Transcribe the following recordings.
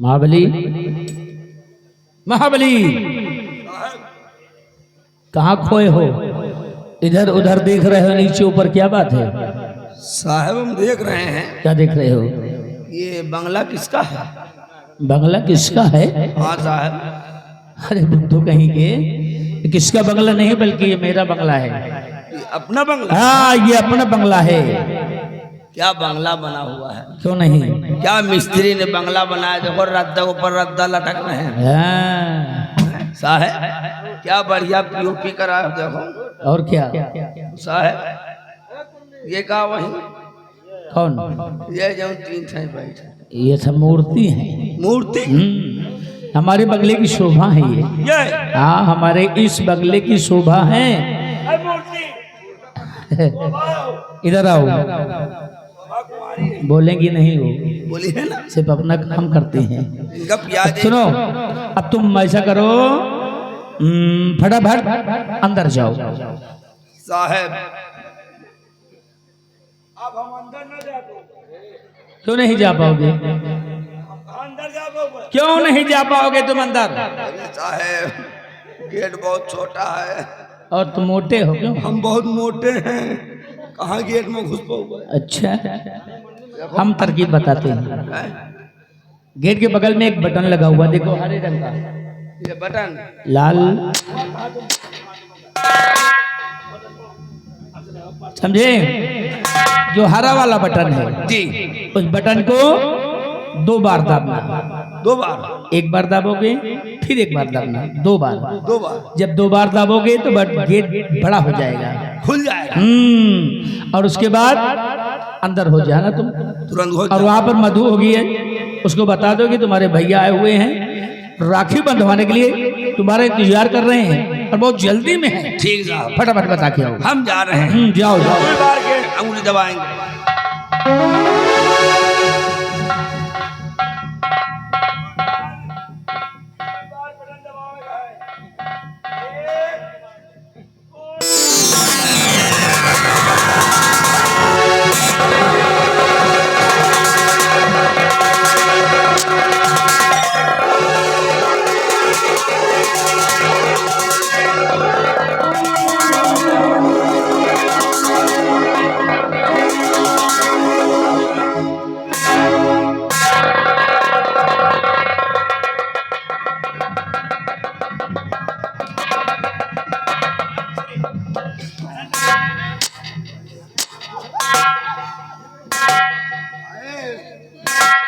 महाबली, महाबली कहाँ खोए हो? इधर उधर देख रहे हो, नीचे ऊपर, क्या बात है? साहब हम देख रहे हैं। क्या देख रहे हो? ये बंगला किसका है? बंगला किसका है? हाँ साहब। अरे बुद्धू कहीं के, किसका बंगला नहीं बल्कि ये मेरा बंगला है। ये अपना बंगला? हाँ ये अपना बंगला है। क्या बंगला बना हुआ है? क्यों नहीं? क्या मिस्त्री ने बंगला बनाया? देखो रद्दा ऊपर रद्दा लटक रहे हैं। हाँ। साहब क्या बढ़िया पीओपी करा है, देखो। और क्या? साहब ये कहा वही कौन? ये जो तीन थे बैठे, ये सब मूर्ति है। मूर्ति? हमारे बंगले की शोभा है ये। हाँ हमारे इस बंगले की शोभा है। इधर आओ। बोलेंगी नहीं वो? बोली है ना, सिर्फ अपना काम करते हैं। इनका प्याज। सुनो, अब तुम ऐसा करो, फटाफट अंदर जाओ। साहब अब हम अंदर न जा पाओगे। क्यों नहीं जा पाओगे? अंदर जा पाओगे? क्यों नहीं जा पाओगे तुम अंदर? साहब गेट बहुत छोटा है और तुम मोटे हो क्यों? हम बहुत मोटे हैं, कहाँ गेट में घुस पाओगे? अच्छा हम तरकीब बताते हैं। गेट के बगल में एक बटन लगा हुआ, देखो हरे रंग का। ये बटन लाल, समझे? जो हरा वाला बटन है जी, उस बटन को 2 बार दाबना। 2 बार? एक बार दाबोगे फिर एक बार दाबना, 2 बार। 2 बार? जब 2 बार दाबोगे तो गेट बड़ा हो जाएगा, खुल जाएगा। और उसके बाद अंदर हो जाना तुम तुरंत हो और वहां पर मधु होगी है, उसको बता दो कि तुम्हारे भैया आए हुए हैं, राखी बंधवाने के लिए तुम्हारा इंतजार कर रहे हैं और बहुत जल्दी में है। ठीक साहब, फटाफट बता के आओ। हम जा रहे हैं। जाओ जाओ। 2 बार के अंगुली दबाएंगे।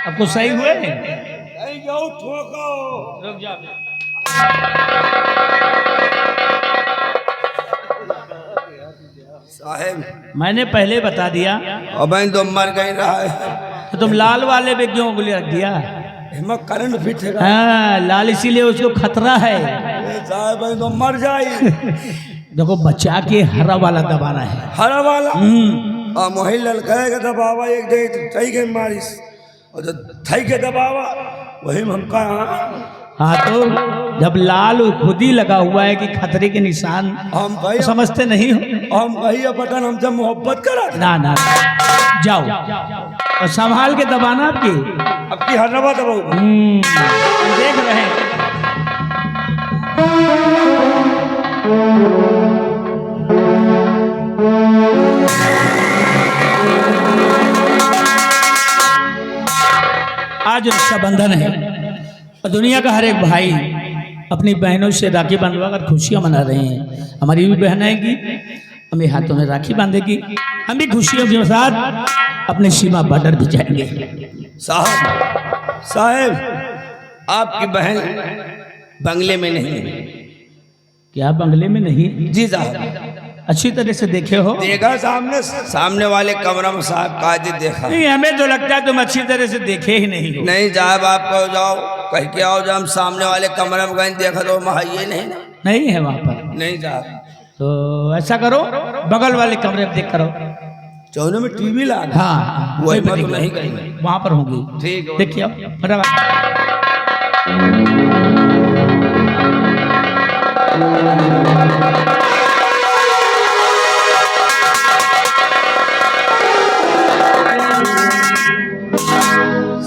आपको सही हुए? जाओ ठोको। रुक जाओ। साहब मैंने पहले बता दिया। अब तो मर गई रहा है, तो तुम लाल वाले पे क्यों उंगली रख दिया? हिम्मत करंट फिट है। हाँ लाल इसीलिए उसको खतरा है। साहब तो मर जाए। देखो बचा के हरा वाला दबाना है। हरा वाला? वही ललकाएगा दबावा, एक दे थई के मारिस और जो थई के दबावा वही में हमका। हाँ तो जब लाल खुद ही लगा हुआ है कि खतरे के निशान, हम भाई तो समझते नहीं हो? हम भैया बटन हमसे मोहब्बत करा। ना ना जाओ और संभाल के दबाना आपकी। अब की हरवा दबाओ। देख रहे हैं। आज रक्षाबंधन है और दुनिया का हर एक भाई अपनी बहनों से राखी बंधवाकर खुशियां मना रहे हैं। हमारी भी बहन आएगी, हमें हाथों में राखी बांधेगी, हम भी खुशियों के साथ अपने सीमा बॉर्डर भी जाएंगे। साहब साहब आपकी बहन बंगले में नहीं है। क्या बंगले में नहीं? जी साहब अच्छी तरह से देखे हो? देखा सामने वाले कमरा में साहब काजी देखा। नहीं हमें तो लगता है तुम अच्छी तरह से देखे ही नहीं हो। नहीं साहब आप कहो जाओ कह के आओ, जब हम सामने वाले कमरे में गए देखा तो ये नहीं ना। नहीं है वहां पर? नहीं साहब। तो ऐसा करो बगल वाले कमरे में देख करो। चौने में टीवी लगा। हाँ वही पर तो नहीं गई, वहां पर होंगी। ठीक है देखिए फटाफट।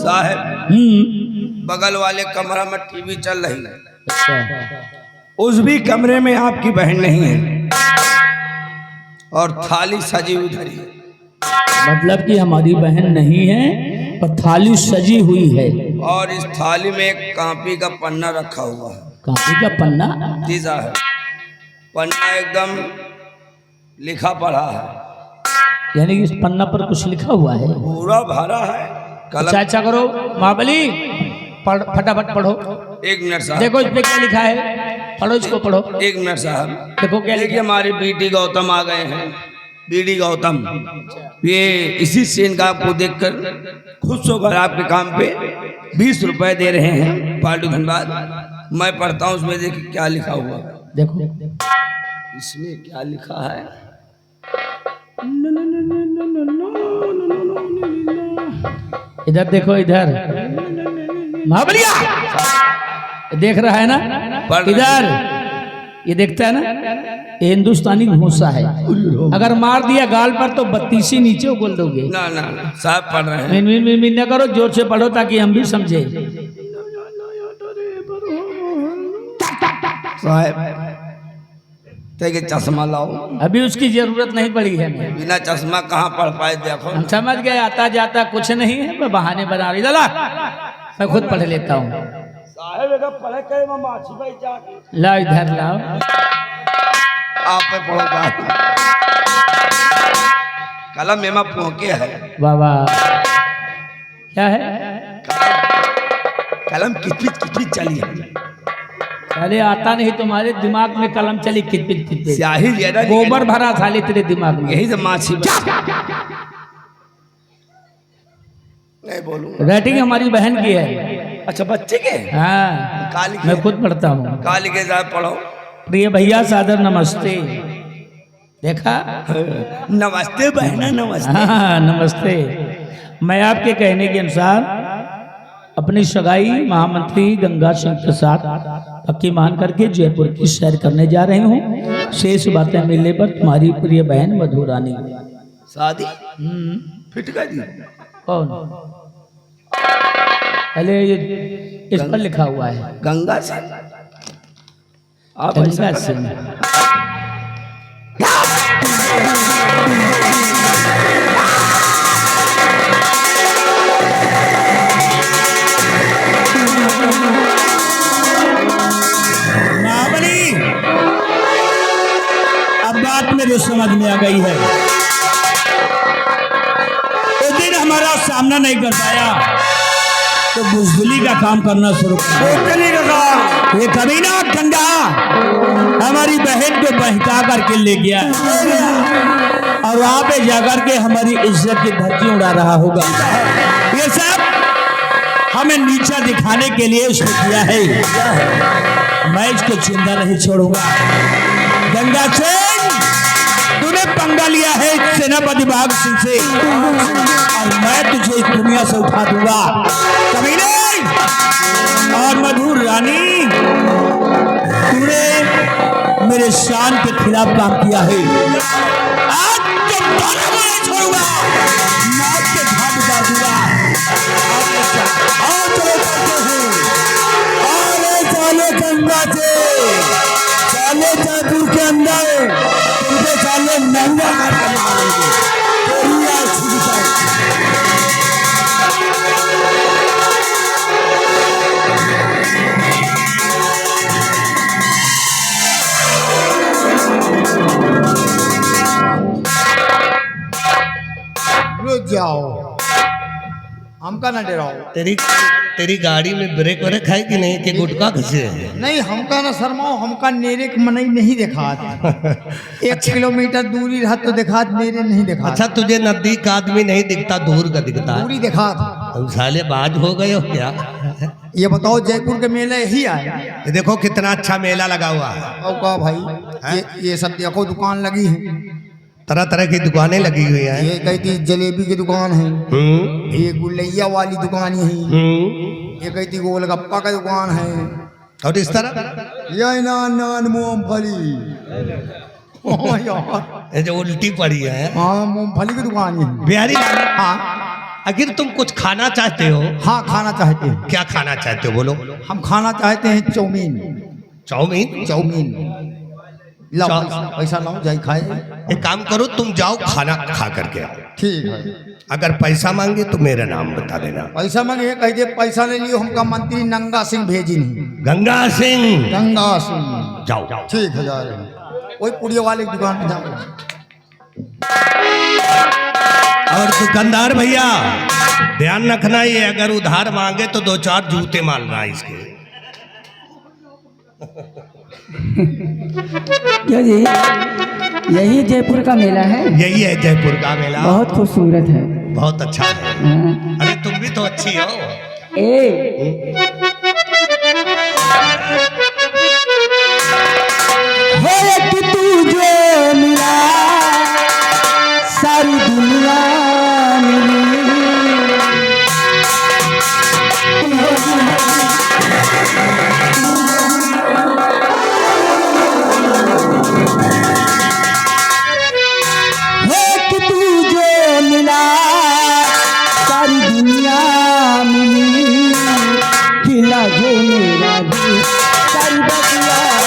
साहब बगल वाले कमरा में टीवी चल रही है, अच्छा, उस भी कमरे में आपकी बहन नहीं है और थाली सजी हुई धरी है। मतलब कि हमारी बहन नहीं है और थाली सजी हुई है। और इस थाली में एक कॉपी का पन्ना रखा हुआ है, कॉपी का पन्ना? तीजा है पन्ना, एकदम लिखा पढ़ा है, यानी कि इस पन्ना पर कुछ लिखा हुआ है? पूरा भरा है कलम। अच्छा करो महाबली, फटाफट पढ़ो। 1 मिनट साहब, देखो इस पे क्या लिखा है, पढ़ो इसको, पढ़ो। 1 मिनट साहब, देखो क्या देखिए लिखा। हमारी बीटी गौतम आ गए हैं। बीडी गौतम ये इसी सीन का आपको देखकर खुश होकर आपके काम पे 20 रुपए दे रहे हैं, पार्टी धन्यवाद। मैं पढ़ता हूँ उसमें, देखिए क्या लिखा हुआ। देखो इसमें क्या लिखा है, इधर देखो, इधर महाबलिया देख रहा है ना, इधर ये देखता है ना, ये हिंदुस्तानी भूसा है, अगर मार दिया गाल पर तो 32 नीचे उगल दोगे। ना ना ना साहब पढ़ रहे हैं। मिन मिन मिन मिन न करो, जोर से पढ़ो ताकि हम भी समझे। साहब तेरे चश्मा लाओ। अभी उसकी जरूरत नहीं पड़ी है, बिना चश्मा कहाँ पढ़ पाए, देखो। हम समझ गए, आता जाता कुछ नहीं है, मैं बहाने बना रही। ला मैं खुद पढ़ लेता हूँ। साहब अगर पढ़े कहे मैं माछी भाई जाके लाओ इधर लाओ, आप पे पढ़ो बात। कलम में पोके है बाबा, क्या है? कलम किचपिच चली है। अरे आता नहीं तुम्हारे दिमाग में, कलम चली कितपित कितपित, स्याही ज्यादा गोबर भरा साले तेरे दिमाग में। यही से माछी नहीं बोलूंगा। राइटिंग हमारी बहन की है। अच्छा बच्चे के? हाँ, काली मैं खुद पढ़ता हूँ। काली के साथ पढ़ो। प्रिय भैया सादर नमस्ते। देखा? नमस्ते बहना, नमस्ते। हाँ नमस्ते। मैं आपके कहने के अनुसार अपनी सगाई महामंत्री गंगा सिंह के साथ पक्की मान करके जयपुर की सैर करने जा रही हूँ। शेष बातें मिलने पर तुम्हारी प्रिय बहन मधुरानी। शादी फिट कर दी? कौन? पहले ये इस पर लिखा हुआ है गंगा सिंह। आप गंगा सिंह। बात मेरे समझ में आ गई है। उस दिन हमारा सामना नहीं कर पाया तो बुजदिली का काम करना शुरू कर। ये कमीना गंगा हमारी बहन को बहका करके ले गया और वहां पे जाकर के हमारी इज्जत की धरती उड़ा रहा होगा। ये सब हमें नीचा दिखाने के लिए उसने किया है। मैं इसको जिंदा नहीं छोड़ूंगा। गंगा सिंह, तूने पंगा लिया है सेनापति बाग सिंह से और मैं तुझे इस दुनिया से उठा दूंगा। कमीने और मधुर रानी, तूने मेरे शान के खिलाफ काम किया है। आज तो दोनों को नहीं छोड़ूंगा, मौत के घाट उतार दूंगा। और चलो चलते हैं। और चलो गंगा से चले जयपुर के अंदर, तुमसे साले महंगा करके मारेंगे। रुक जाओ, हमका ना डराओ। तेरी गाड़ी में ब्रेक व्रेक है कि नहीं, कि गुटका घसे है? नहीं, हमका ना शर्माओ, हमका नेरे के मनई नहीं देखा। 1 किलोमीटर दूरी रहा तो देखा, नेरे नहीं देखा। अच्छा, तुझे नजदीक आदमी नहीं दिखता, दूर का दिखता है। दूरी देखा। तुम साले बाज हो गए हो क्या? ये बताओ, जयपुर के मेले यही आए? ये देखो कितना अच्छा मेला लगा हुआ है। और कहा भाई, ये सब देखो दुकान लगी है, तरह तरह की दुकानें लगी हुई हैं। ये कहती जलेबी की दुकान है, ये गुलैया वाली दुकान है, ये कहती गोलगप्पा का दुकान है, और इस तरह ये नान मूंगफली। ये जो उल्टी पड़ी है, हाँ, मूंगफली की दुकान है। बिहारी हाँ, अगर तुम कुछ खाना चाहते हो, हाँ खाना चाहते हैं। क्या खाना चाहते हो बोलो। हम खाना चाहते हैं चाउमीन। चाउमीन। चाउमीन लाओ, पैसा लाओ, जाई खाए। एक काम करो, तुम जाओ खाना खा करके आओ। ठीक है। अगर पैसा मांगे तो मेरा नाम बता देना। पैसा मांगे कह दे, पैसा ले लियो, हमका मंत्री नंगा सिंह भेजी नहीं। गंगा सिंह। गंगा सिंह। जाओ। ठीक है, जा रहे हैं। वही पुड़िया वाले की दुकान पे जाओ। और दुकानदार भैया ध्यान रखना, ये अगर उधार मांगे तो 2-4 जूते मारना इसके। क्या जी, यही जयपुर का मेला है? यही है जयपुर का मेला। बहुत खूबसूरत है। बहुत अच्छा है। हाँ। अरे तुम भी तो अच्छी हो। ए कि तुझे मिला सारी दुनिया मिली। कि तुझे मिला सारी दुनिया मिली। खिला जो मेरा दिल सारी बतिया थी।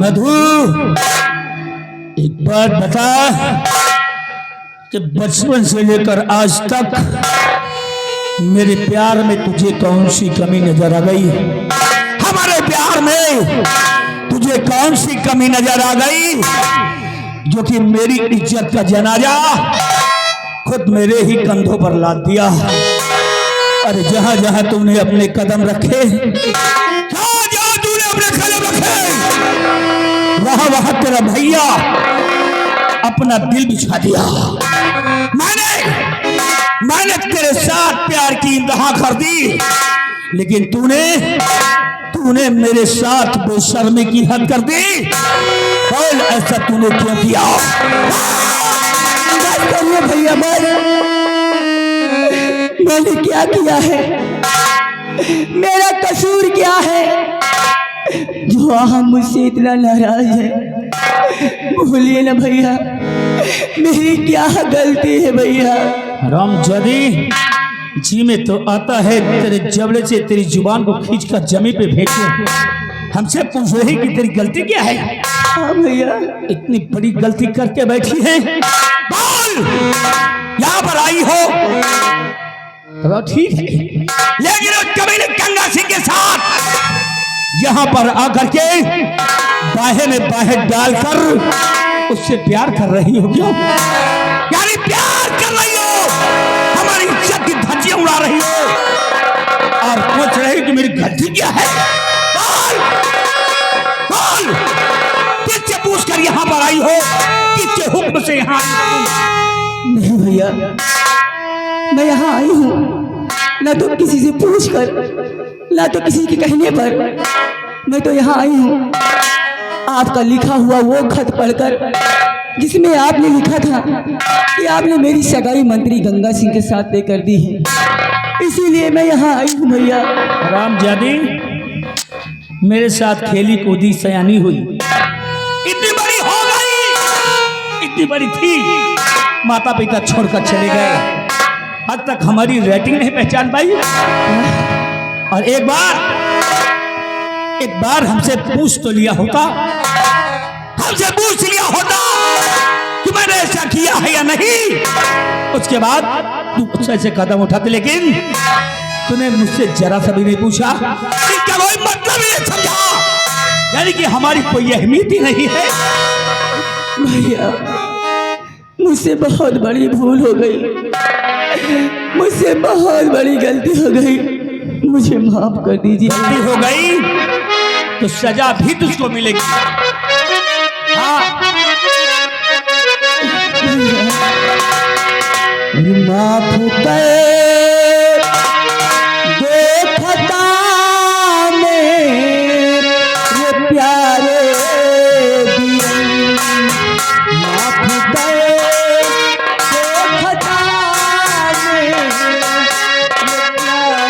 मधु, एक बात बता कि बचपन से लेकर आज तक मेरे प्यार में तुझे कौन सी कमी नजर आ गई? हमारे प्यार में तुझे कौन सी कमी नजर आ गई जो कि मेरी इज्जत का जनाजा खुद मेरे ही कंधों पर लाद दिया? अरे जहां जहां तूने अपने कदम रखे, जहां जहां तूने अपने कदम रखे, वहां वहां तेरा भैया अपना दिल बिछा दिया। मैंने तेरे साथ प्यार की इंतहा कर दी, लेकिन तूने मेरे साथ बेशर्मी की हद कर दी। बोल, ऐसा तूने क्यों किया? भैया, मैंने क्या किया है? मेरा कसूर क्या है जो आप मुझसे इतना नाराज है? भूलिए ना भैया, मेरी क्या गलती है भैया? रामजादी, जी में तो आता है तेरे जबड़े से तेरी जुबान को खींचकर जमीन पे फेंकूं। हमसे पूछ रही कि तेरी गलती क्या है? हाँ भैया, इतनी बड़ी गलती करके बैठी है। बोल, यहाँ पर आई हो तो ठीक है, लेकिन उस कबीले गंगा सिंह के साथ यहाँ पर आकर के बाहे में बाहे डालकर उससे प्यार कर रही हो क्यों? यानी प्यार कर रही हो, हमारी इज्जत की धज्जियां उड़ा रही हो और पूछ रही हो कि मेरी गलती क्या है? बोल, किससे पूछ कर यहाँ पर आई हो? किसके हुक्म से यहाँ आई हो? नहीं भैया, मैं यहाँ आई हूँ ना तो किसी से पूछकर, ना तो किसी के कहने पर। मैं तो यहाँ आई हूँ आपका लिखा हुआ वो खत पढ़कर, जिसमें आपने लिखा था कि आपने मेरी सगाई मंत्री गंगा सिंह के साथ तय कर दी है। इसीलिए मैं यहाँ आई हूँ भैया। रामजादी, मेरे साथ खेली कूदी सयानी हुई, इतनी बड़ी हो गई, इतनी बड़ी थी, माता पिता छोड़कर चले गए, आज तक हमारी रेटिंग नहीं पहचान पाई। और एक बार हमसे पूछ तो लिया होता, हमसे पूछ लिया होता कि मैंने ऐसा किया है या नहीं, उसके बाद तू कुछ ऐसे कदम उठाते, लेकिन तूने मुझसे जरा सा भी नहीं पूछा, इसका कोई मतलब ही नहीं समझा, यानी कि हमारी कोई अहमियत ही नहीं है। भैया, मुझसे बहुत बड़ी भूल हो गई, मुझसे बहुत बड़ी गलती हो गई, मुझे माफ कर दीजिए। गलती हो गई तो सजा भी तुझको मिलेगी। हाँ, माफ कर दो खता में ये प्यारे दिल, माफ कर दो खता में ये प्यारे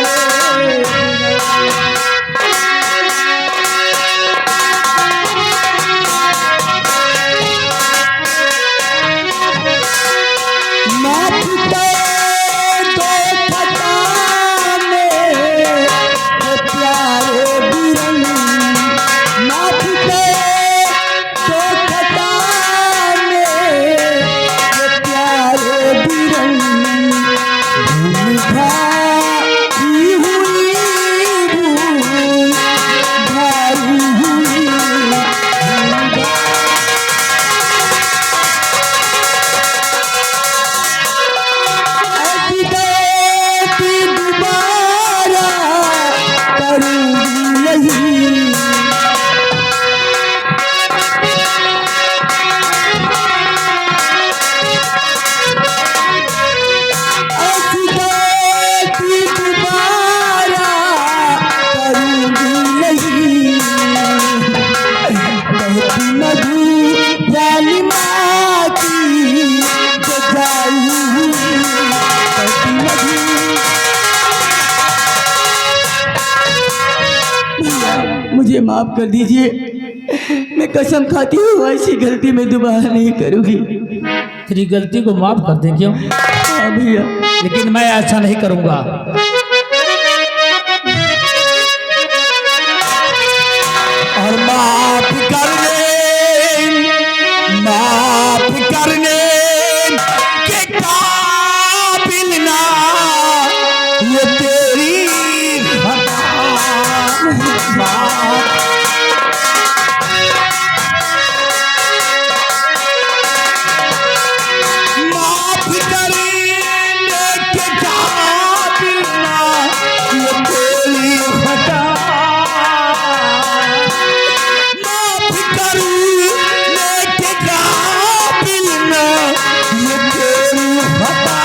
मुझे माफ कर दीजिए, मैं कसम खाती हूँ ऐसी गलती मैं दोबारा नहीं करूँगी। तेरी गलती को माफ कर दे क्यों? हाँ भैया, लेकिन मैं ऐसा नहीं करूंगा। और माफ कर दे बात। माफ करने के काबिल ना ये तेरी खता, माफ करने के काबिल ना ये तेरी खता।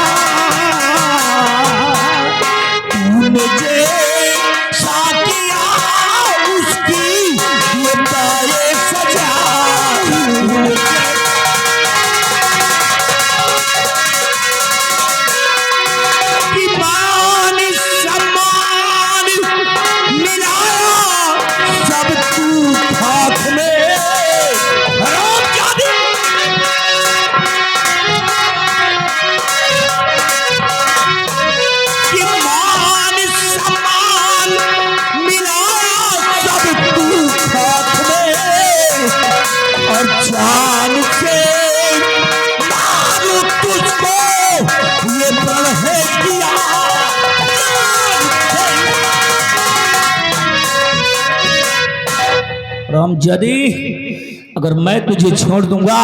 तूने जैसा किया उसकी ये पाए सजा। मान सम्मान मिलाया सब तू खाक में। हरामजादी कि मान सम्मान मिलाया सब तू खाक में, और जान से मारू तुझको ये प्रण है किया। रामजादी अगर मैं तुझे छोड़ दूंगा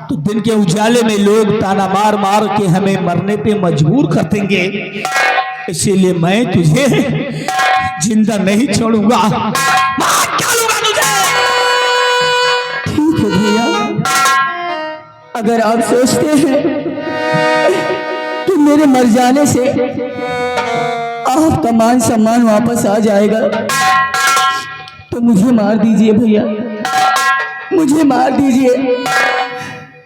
तो दिन के उजाले में लोग ताना मार मार के हमें मरने पे मजबूर कर देंगे, इसीलिए मैं तुझे जिंदा नहीं छोड़ूंगा, मार डालूंगा तुझे। ठीक है भैया, अगर आप सोचते हैं कि मेरे मर जाने से आपका मान सम्मान वापस आ जाएगा तो मुझे मार दीजिए भैया, मुझे मार दीजिए।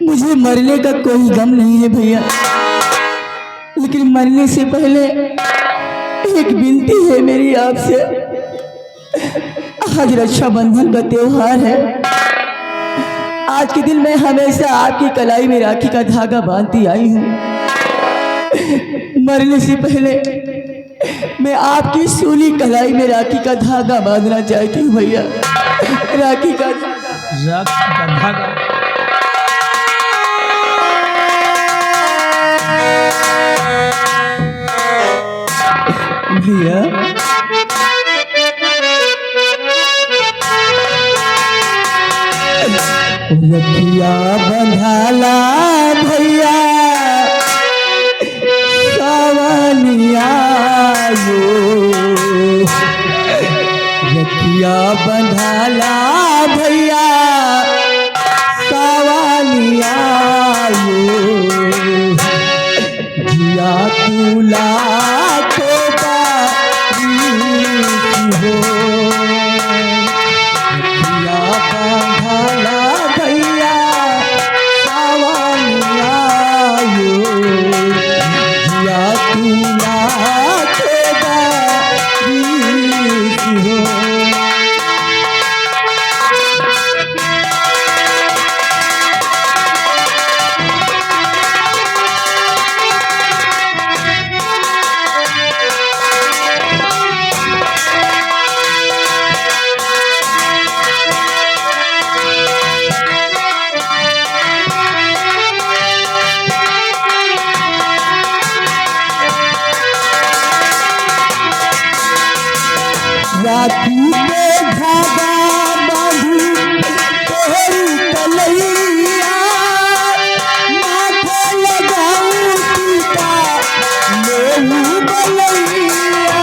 मुझे मरने का कोई गम नहीं है भैया, लेकिन मरने से पहले एक विनती है मेरी आपसे। आज रक्षाबंधन का त्योहार है, आज के दिन मैं हमेशा आपकी कलाई में राखी का धागा बांधती आई हूँ। मरने से पहले मैं आपकी सूली कलाई में राखी का धागा बांधना चाहती हूँ भैया, राखी का धागा। भैया रखिया बंधाला भैया सावनिया यो, रखिया बंधाला भैया सावनिया यो, जिया तुला तो बारी हो। रखिया बंधाला भैया सावनिया यो, जिया तुला तो बारी हो। राखी पे धागा बांधू तोहरी कलैया, माथे लगाऊं टीका लेहू बलैया।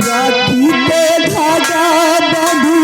राखी पे धागा बांधू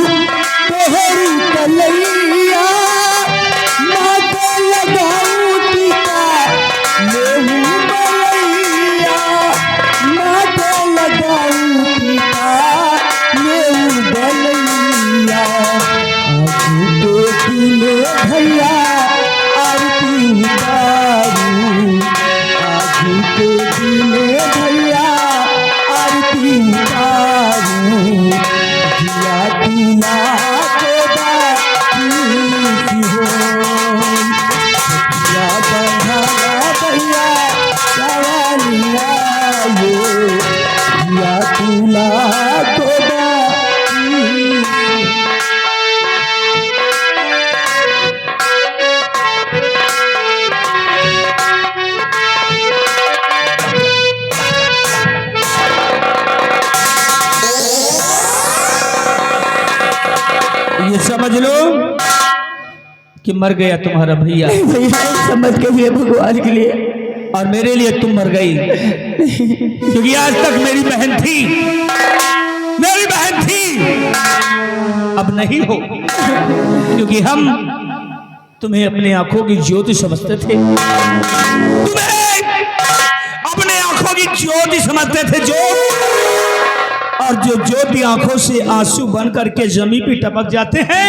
ये समझ लो कि मर गया तुम्हारा भैया, भैया समझ के लिए भगवान के लिए। और मेरे लिए तुम मर गई, क्योंकि आज तक मेरी बहन थी, मेरी बहन थी, अब नहीं हो, क्योंकि हम तुम्हें अपने आंखों की ज्योति समझते थे, तुम्हें अपने आंखों की ज्योति समझते थे, जो और जो ज्योति आंखों से आंसू बन करके जमीन पे टपक जाते हैं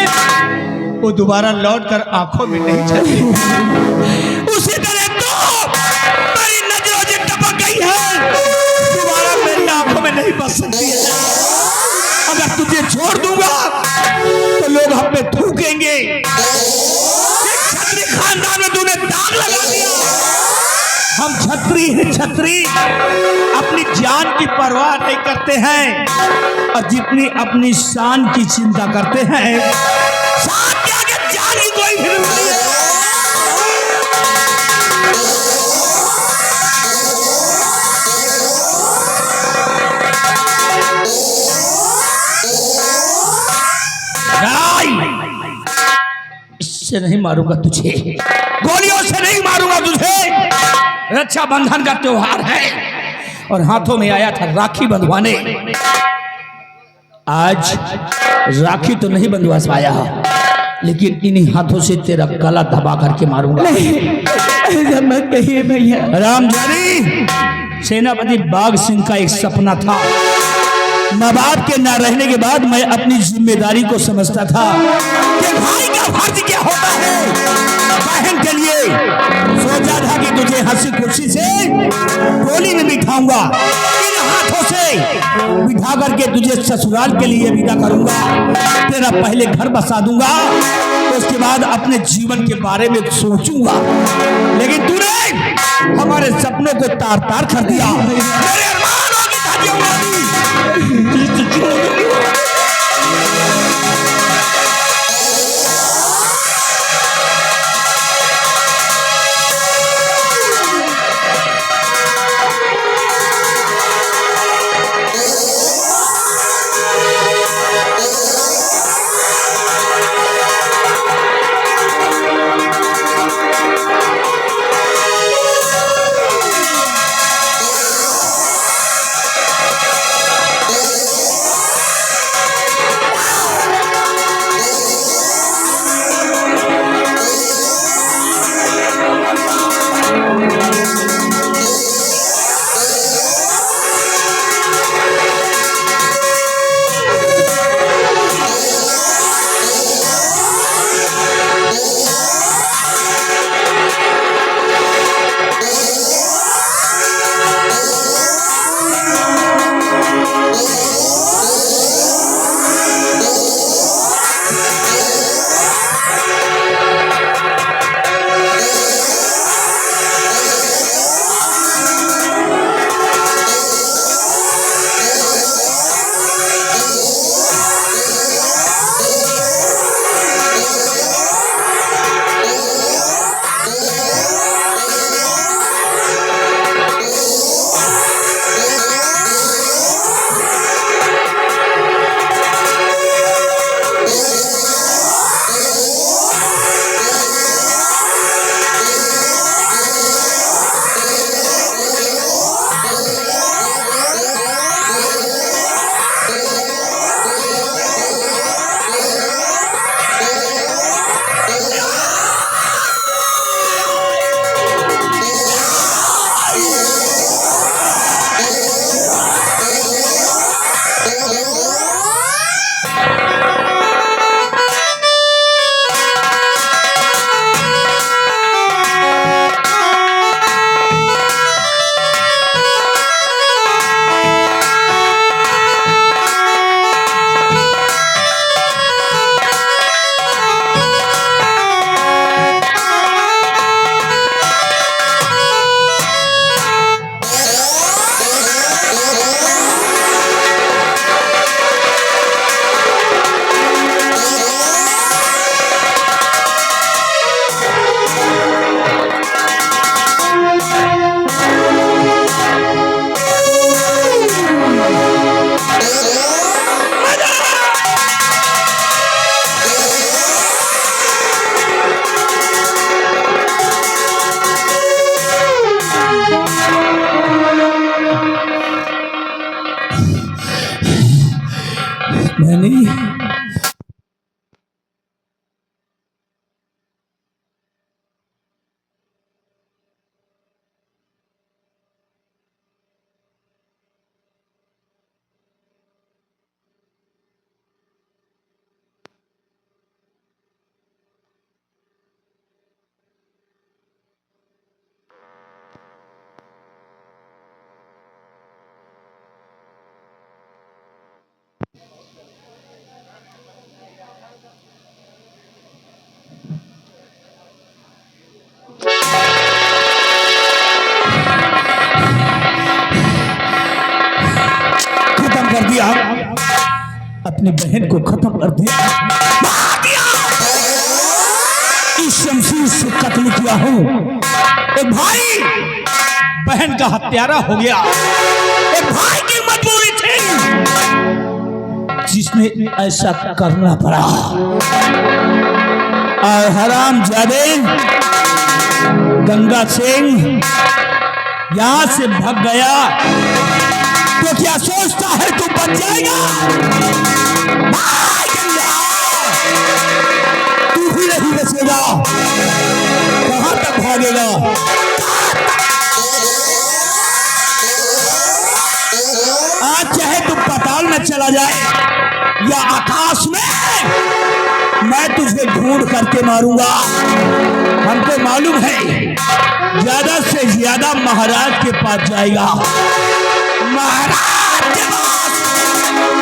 वो दोबारा लौट कर आंखों में नहीं चलते। उसी तरह तो मेरी नजरों से टपक गई है, दोबारा मेरी आंखों में नहीं बस सकती है। अगर तुझे छोड़ दूंगा तो लोग हम पे थूकेंगे, छत्री खानदान में तूने दाग लगा दिया। हम छत्री हैं, छत्री अपनी जान की परवाह नहीं करते हैं, और जितनी अपनी शान की चिंता करते हैं, शान के आगे जान की कोई फिर नहीं है। इससे नहीं मारूंगा तुझे, गोलियों से नहीं मारूंगा तुझे। रक्षाबंधन का त्योहार है और हाथों में आया था राखी बंधवाने। आज राखी तो नहीं बंधवा पाया, लेकिन इन्हीं हाथों से तेरा गला दबा करके मारूंगा। ऐसा मत कहिए भैया। राम जानी, सेनापति बाघ सिंह का एक सपना था। माँ बाप के न रहने के बाद मैं अपनी जिम्मेदारी को समझता था कि भाई का फर्ज क्या होता है बहन के लिए। सोचा था कि तुझे हंसी खुशी से गोली में बिठाऊंगा, इन हाथों से बिठा करके तुझे ससुराल के लिए विदा करूंगा, तेरा पहले घर बसा दूंगा, तो उसके बाद अपने जीवन के बारे में सोचूंगा। लेकिन तूने हमारे सपनों को तार तार कर दिया, मेरे अरमानों की धाजियां उड़ा दी। अपनी बहन को खत्म कर दिया, मार दिया। इस शमशीर से कत्ल किया हूं। एक भाई बहन का हत्यारा हो गया, एक भाई की मजबूरी थी जिसने ऐसा करना पड़ा। और हरामजादे गंगा सिंह यहां से भाग गया तो क्या सोचता है तू बच जाएगा? भाई गंगा, तू भी नहीं बचेगा। कहां तक भागेगा? आज चाहे तू पाताल में चला जाए या आकाश में, मैं तुझे ढूंढ करके मारूंगा। हमको मालूम है ज्यादा से ज्यादा महाराज के पास जाएगा, महाराज के पास,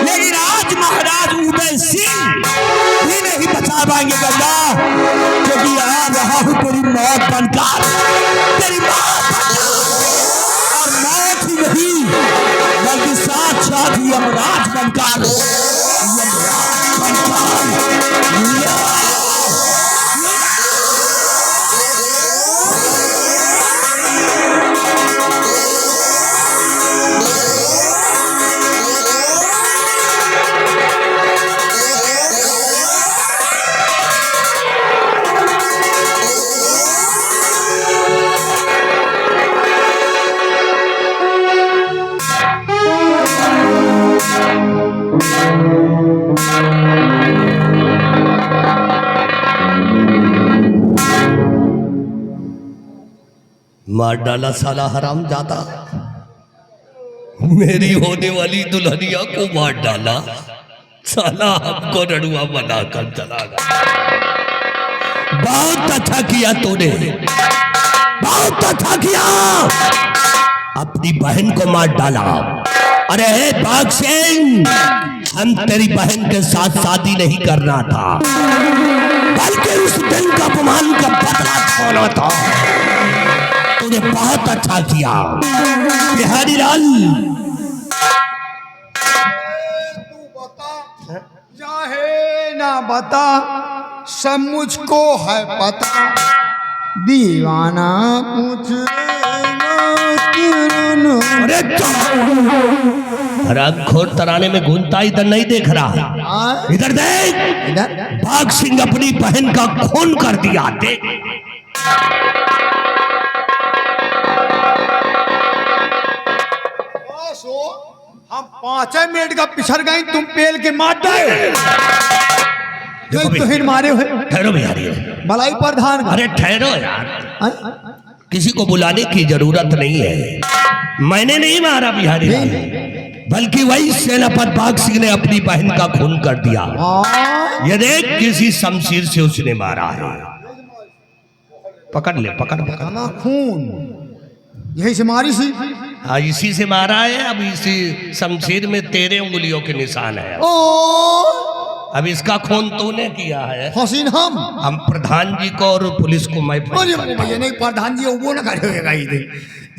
लेकिन आज महाराज उदय सिंह भी नहीं बचा पाएंगे गंगा, क्योंकि आ रहा हूं तेरी मौत बनकर, तेरी मौत और मौत ही नहीं बल्कि साथ साथ यमराज बनकर, यमराज बनकर। मार डाला साला हराम जाता, मेरी होने वाली दुल्हनिया को मार डाला साला, हमको रड़ुआ बनाकर चला गया। बहुत अच्छा किया तूने, बहुत अच्छा किया, अपनी बहन को मार डाला। अरे बाघ सिंह, हम तेरी बहन के साथ शादी नहीं करना था, बल्कि उस दिन का अपमान का बदला उठाना था। तूने बहुत अच्छा किया बिहारी लाल। तू बता चाहे ना बता, सब मुझको है पता, दीवाना कुछ अरे हरामखोर तराने में घूमता इधर नहीं देख रहा, इधर देख। इधर बाघ सिंह अपनी बहन का खून कर दिया, देख। हम 5 मिनट का पिछड़ गए, तुम पेल के मार गए। तुहिन मारे हुए। ठहरो बिहारी, मलाई प्रधान। अरे ठहरो यार, किसी को बुलाने की जरूरत नहीं है। मैंने नहीं मारा बिहारी लाल, बल्कि वही सेनापति बाघ सिंह ने अपनी बहन का खून कर दिया। ये देख, किसी शमशीर से उसने मारा है। पकड़ ले, पकड़ पकड़। खून यही से मारी सी। हाँ, इसी से मारा है। अब इसी शमशीर में तेरे उंगलियों के निशान है। ओ अब इसका खून तूने किया है। हसीन हम प्रधान जी को और पुलिस को मैं भैया नहीं, प्रधान जी वो ना करेगा,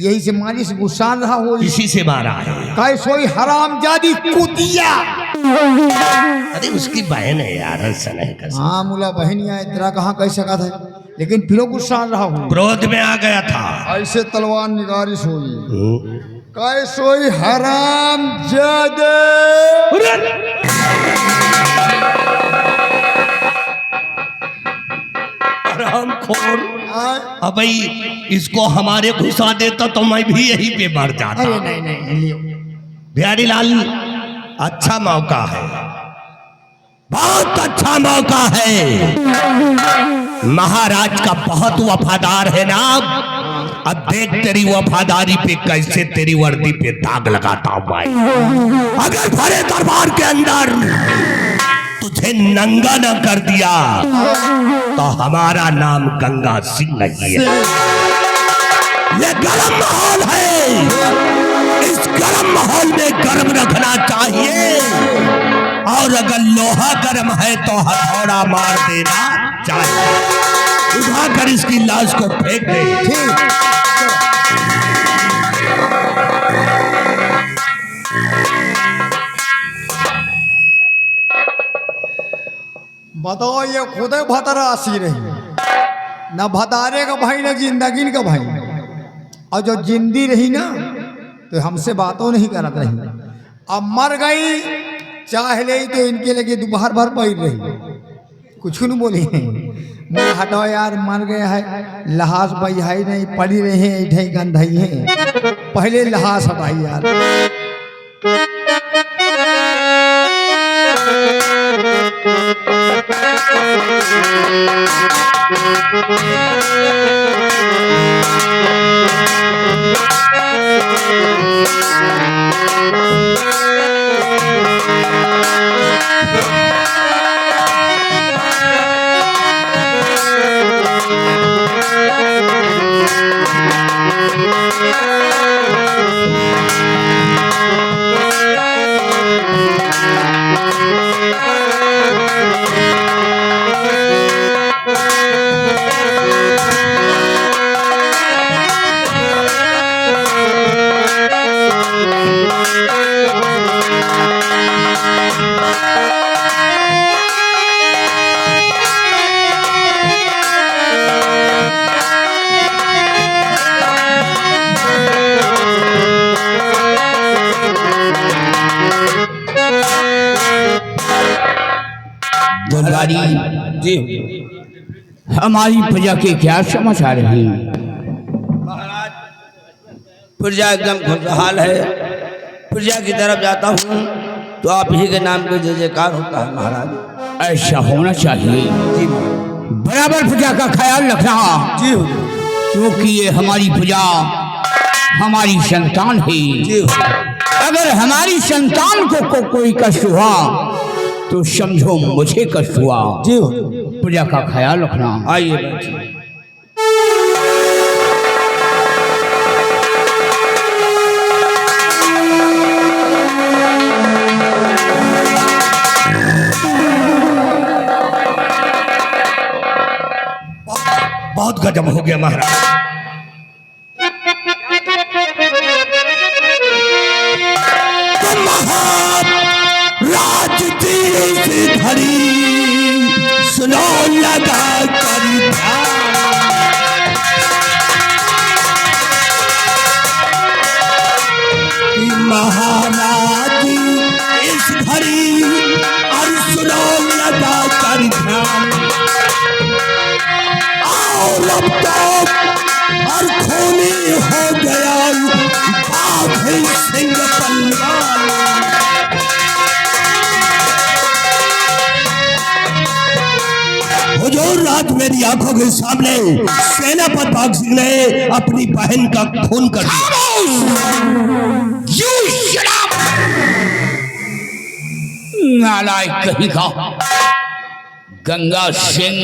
यही से मारी से गुस्सा रहा हो, इसी से मारा है। कैसोई हरामजादी कुतिया। अरे उसकी बहन है यार, सन है। हाँ मुला बहनिया तेरा कहाँ कह सका था, लेकिन फिर गुस्सा रहा हूँ, क्रोध में आ गया था। ऐसे तलवार निगारिश हुई। कैसोई हरामजादे। हरामखोर, अब भाई इसको हमारे घुसा देता तो मैं भी यहीं पे मर जाता। अरे नहीं नहीं लियो। बिहारी लाल, अच्छा मौका है, बहुत अच्छा मौका है। महाराज का बहुत वफादार है ना। अब देख तेरी वफादारी पे कैसे तेरी वर्दी पे दाग लगाता हूं भाई। अगर भरे दरबार के अंदर तुझे नंगा न कर दिया तो हमारा नाम गंगा सिंह नहीं है। ये गर्म माहौल है, इस गर्म माहौल में गर्म रखना चाहिए, और अगर लोहा गर्म है तो हथौड़ा मार देना चाहिए। उठाकर इसकी लाश को फेंक दे। बताओ ये खुद भतरा आसी रही, न भतारे का भाई न जिंदगी का भाई, और जो जिंदी रही ना तो हमसे बातों नहीं करत रही। अब मर गई चाह ले तो इनके लगे दोपहर भर पैर रही, कुछ नहीं बोली। मैं हटाओ यार, मर गया है, लहास बहाई नहीं पड़ी रहे ऐठे गंधाई है, पहले लहास हटाई यार। दुलारी जी हमारी प्रजा के क्या समाचार है? महाराज, प्रजा एकदम खुशहाल है। प्रजा की तरफ जाता हूँ तो आप ही के नाम पे जय जयकार होता है महाराज। ऐसा होना चाहिए, जी बराबर प्रजा का ख्याल रखना, जी क्योंकि ये हमारी प्रजा हमारी संतान है। जी अगर हमारी संतान को कोई कष्ट हुआ तो समझो मुझे कष्ट हुआ। जी प्रजा का ख्याल रखना। आइए बैठिए। बहुत गजब हो गया महाराज। घड़ी सुनो लगा कर महाराज इस घड़ी और सुनो लगा कर ध्यान। और अब तो और खूनी हो गया बाघ सिंह बलवान। हुजूर, रात मेरी आंखों के सामने सेनापति बाघ सिंह ने अपनी बहन का खून कर दिया। नालायक कहीं का गंगा सिंह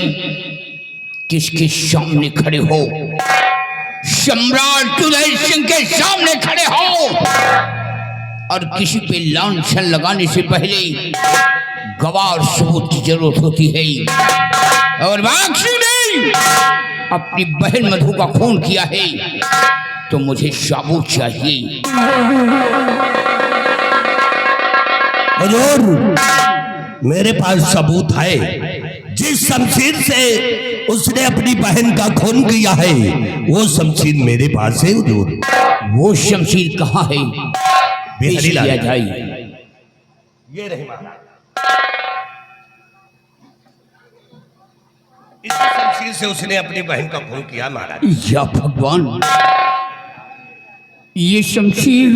किसके सामने खड़े हो? सम्राट उदय सिंह के सामने खड़े हो और किसी पे लांछन लगाने से पहले गवाह और सबूत की जरूरत होती है। और बाघ सिंह ने अपनी बहन मधु का खून किया है तो मुझे सबूत चाहिए। हुजूर, मेरे पास सबूत है। जिस शमशीर से उसने अपनी बहन का खून किया है वो शमशीर मेरे पास है हुजूर। वो शमशीर कहाँ है? बिहारी लाल। जाइए। ये रही महाराज। इस शमशीर से उसने अपनी बहन का खून किया महाराज। या भगवान, ये शमशीर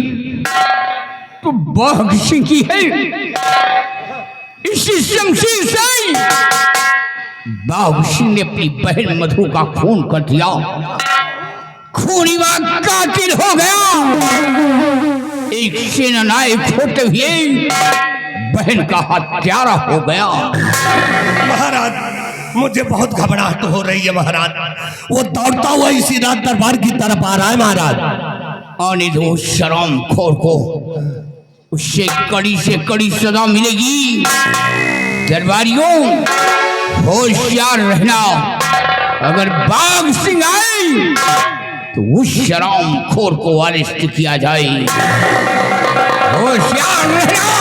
तो बाघ सिंह की है। इसी शमशीर से बाघ सिंह ने अपनी बहन मधु का खून कर दिया। खूनी बाघ कातिल हो गया। एक सेनानायक होते हुए बहन का हत्यारा हो गया। महाराज, मुझे बहुत घबराहट हो रही है महाराज। वो दौड़ता हुआ इसी रात दरबार की तरफ आ रहा है महाराज। आने दो शराम खोर को, उससे कड़ी से कड़ी सजा मिलेगी। दरबारियों, होशियार रहना। अगर बाघ सिंह आए तो उस शराम खोर को अरेस्ट किया जाए। होशियार रहना।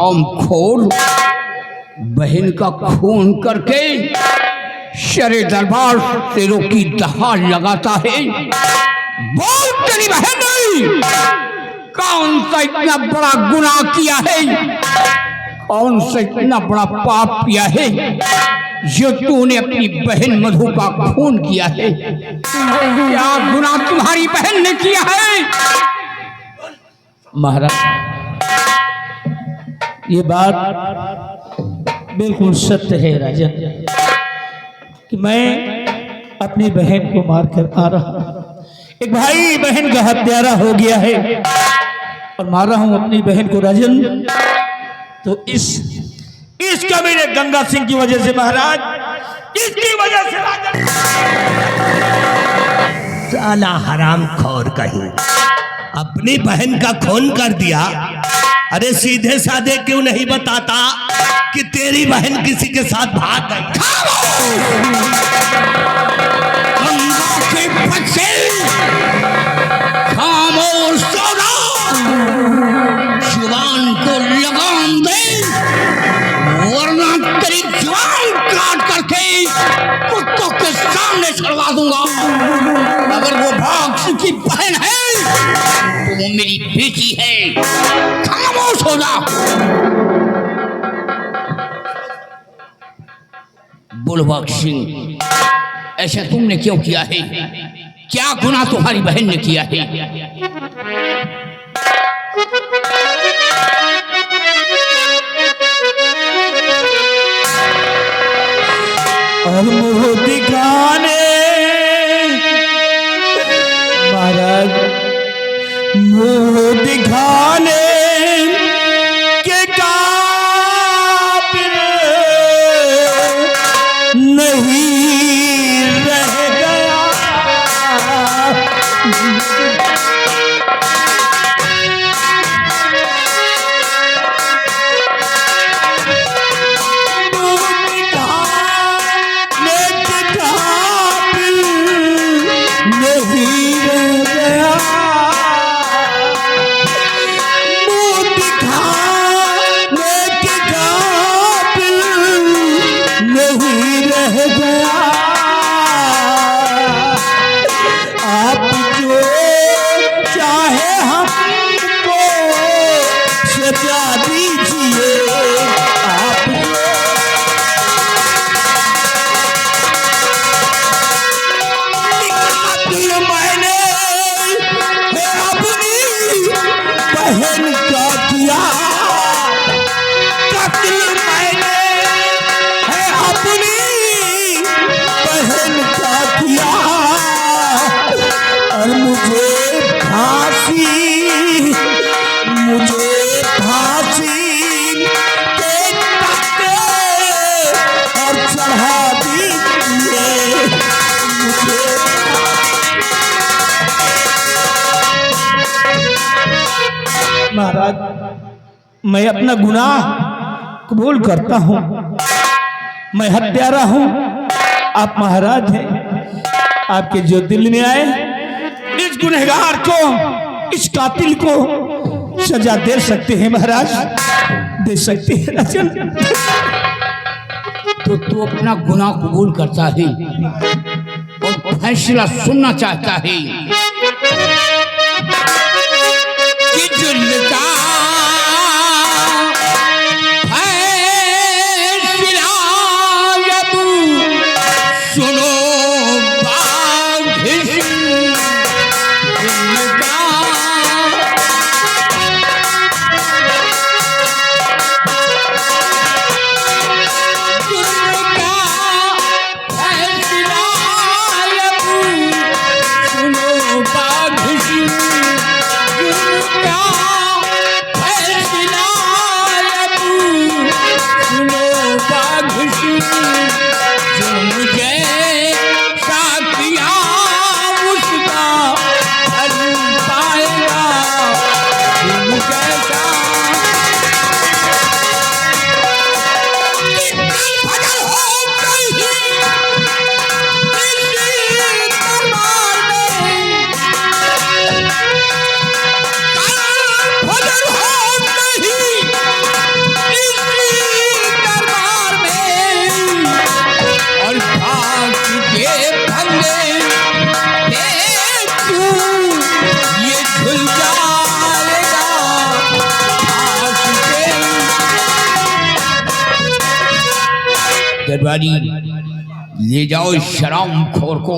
हराम खोर, बहन का खून करके शरे दरबार तेरों की दहाड़ लगाता है। बोल तेरी बहन ने कौन सा इतना बड़ा गुनाह किया है, कौन सा इतना बड़ा पाप किया है जो तूने अपनी बहन मधु का खून किया है? क्या गुनाह तुम्हारी बहन ने किया है? महाराज, ये बात बिल्कुल सत्य है राजन कि मैं अपनी बहन को मारकर आ रहा हूं। एक भाई बहन का हत्यारा हो गया है और मार रहा हूं अपनी बहन को राजन। तो इस कमीने गंगा सिंह की वजह से महाराज, इसकी वजह से राजन। साला हराम खोर कहीं अपनी बहन का खून कर दिया। अरे सीधे साधे क्यों नहीं बताता कि तेरी बहन किसी के साथ भाग गई? गंगा के बच्चे खामोश हो जाओ, जुबान को लगाम दे वरना तेरी जुबान काट करके कुत्तों के सामने छड़वा दूंगा। अगर वो भाग चुकी बहन है तो वो मेरी बेटी है। खामोश हो जा। बुलबक सिंह, ऐसा तुमने क्यों किया है? क्या गुनाह तुम्हारी बहन ने किया है? और मुँह दिखाने महाराज, मुँह दिखाने के काबिल नहीं रह गया। महाराज, मैं अपना गुनाह कबूल करता हूँ। मैं हत्यारा हूँ, आप महाराज हैं। आपके जो दिल में आए इस गुनहगार को, इस कातिल को सजा दे सकते हैं महाराज, दे सकते हैं राजन। तो तू अपना गुनाह कबूल करता है और फैसला सुनना चाहता है कि जुल्लता फैसला जब सुनो बाघ तिवारी, ले जाओ इस शराब खोर को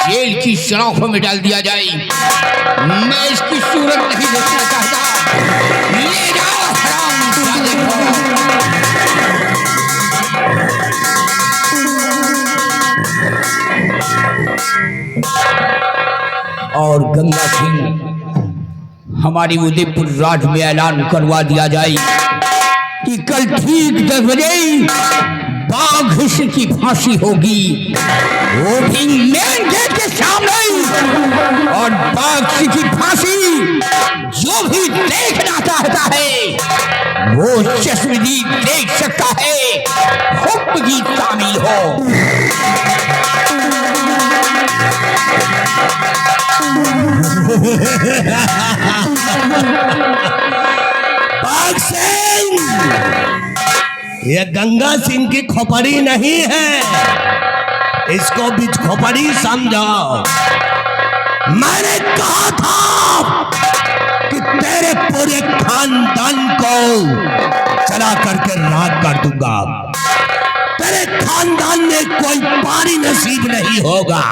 जेल की सलाखों में डाल दिया जाए। मैं इसकी सूरत नहीं देखना चाहता। ले जाओ हरामजादे को। और गंगा सिंह, हमारी उदयपुर राज में ऐलान करवा दिया जाए कि कल ठीक 10 बजे बाघ सिंह की फांसी होगी, वो भी मेन गेट के सामने। और बाघ सिंह की फांसी जो भी देखना चाहता है वो चश्मदीद देख सकता है, हुक्म की शामिल हो। बाघ सिंह, ये गंगा सिंह की खोपड़ी नहीं है, इसको बीच खोपड़ी समझो। मैंने कहा था कि तेरे पूरे खानदान को चला करके राख कर दूंगा, तेरे खानदान में कोई पानी नसीब नहीं होगा।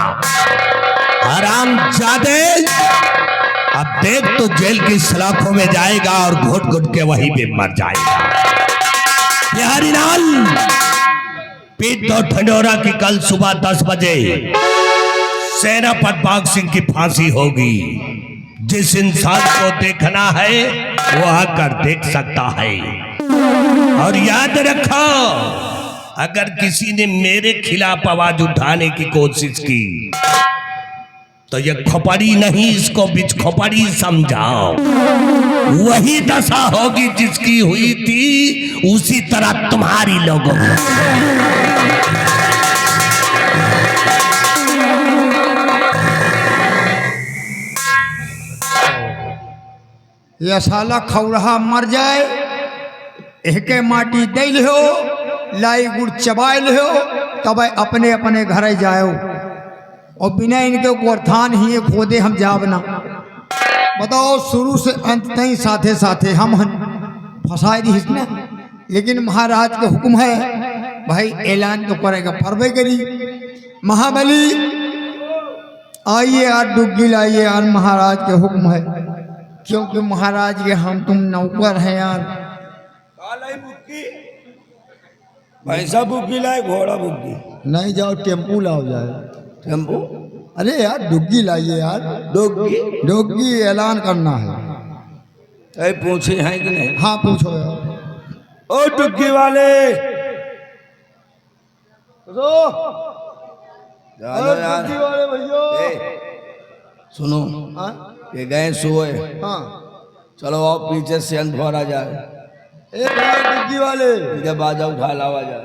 हरामजादे, अब देख तो जेल की सलाखों में जाएगा और घुट घुट के वहीं पे मर जाएगा। बिहारी लाल, पीट दो ठंडोरा की कल सुबह 10 बजे सेनापति बाघ सिंह की फांसी होगी। जिस इंसान को देखना है वो आकर देख सकता है। और याद रखो, अगर किसी ने मेरे खिलाफ आवाज उठाने की कोशिश की तो ये खोपड़ी नहीं, इसको बीच खोपड़ी समझाओ। वही दशा होगी जिसकी हुई थी, उसी तरह तुम्हारी लोगों को। ये साला खौरहा मर जाए, एके माटी दे हो, लाई गुड़ चबाए हो, तब अपने अपने घर जाओ। और बिना इनके गोरथान ही खोदे हम जावना। बताओ, शुरू से अंत तक साथे साथे हम फंसाए दी ना। लेकिन महाराज के हुक्म है भाई, ऐलान तो करेगा, परवे करी। महाबली आइए यार, डुग्गी लाइए यार, महाराज के हुक्म है। क्योंकि महाराज के हम तुम नौकर हैं यार। भैंसा बुग्गी लाए, घोड़ा बुग्गी नहीं, जाओ टेम्पू लाओ जाए। टेम्पो? अरे यार डुग्गी लाइए यार, डोगी? डुग्गी ऐलान करना है। अरे पूछे हैं कि नहीं? हाँ पूछो यार। ओ डुग्गी वाले, जानो यार। डुग्गी वाले भैया, सुनो, हाँ ये गए सोए, हाँ, चलो आओ पीछे से अंधवारा जाए। ए भैया डुग्गी वाले, इनके बाजा उठा लावा जाए।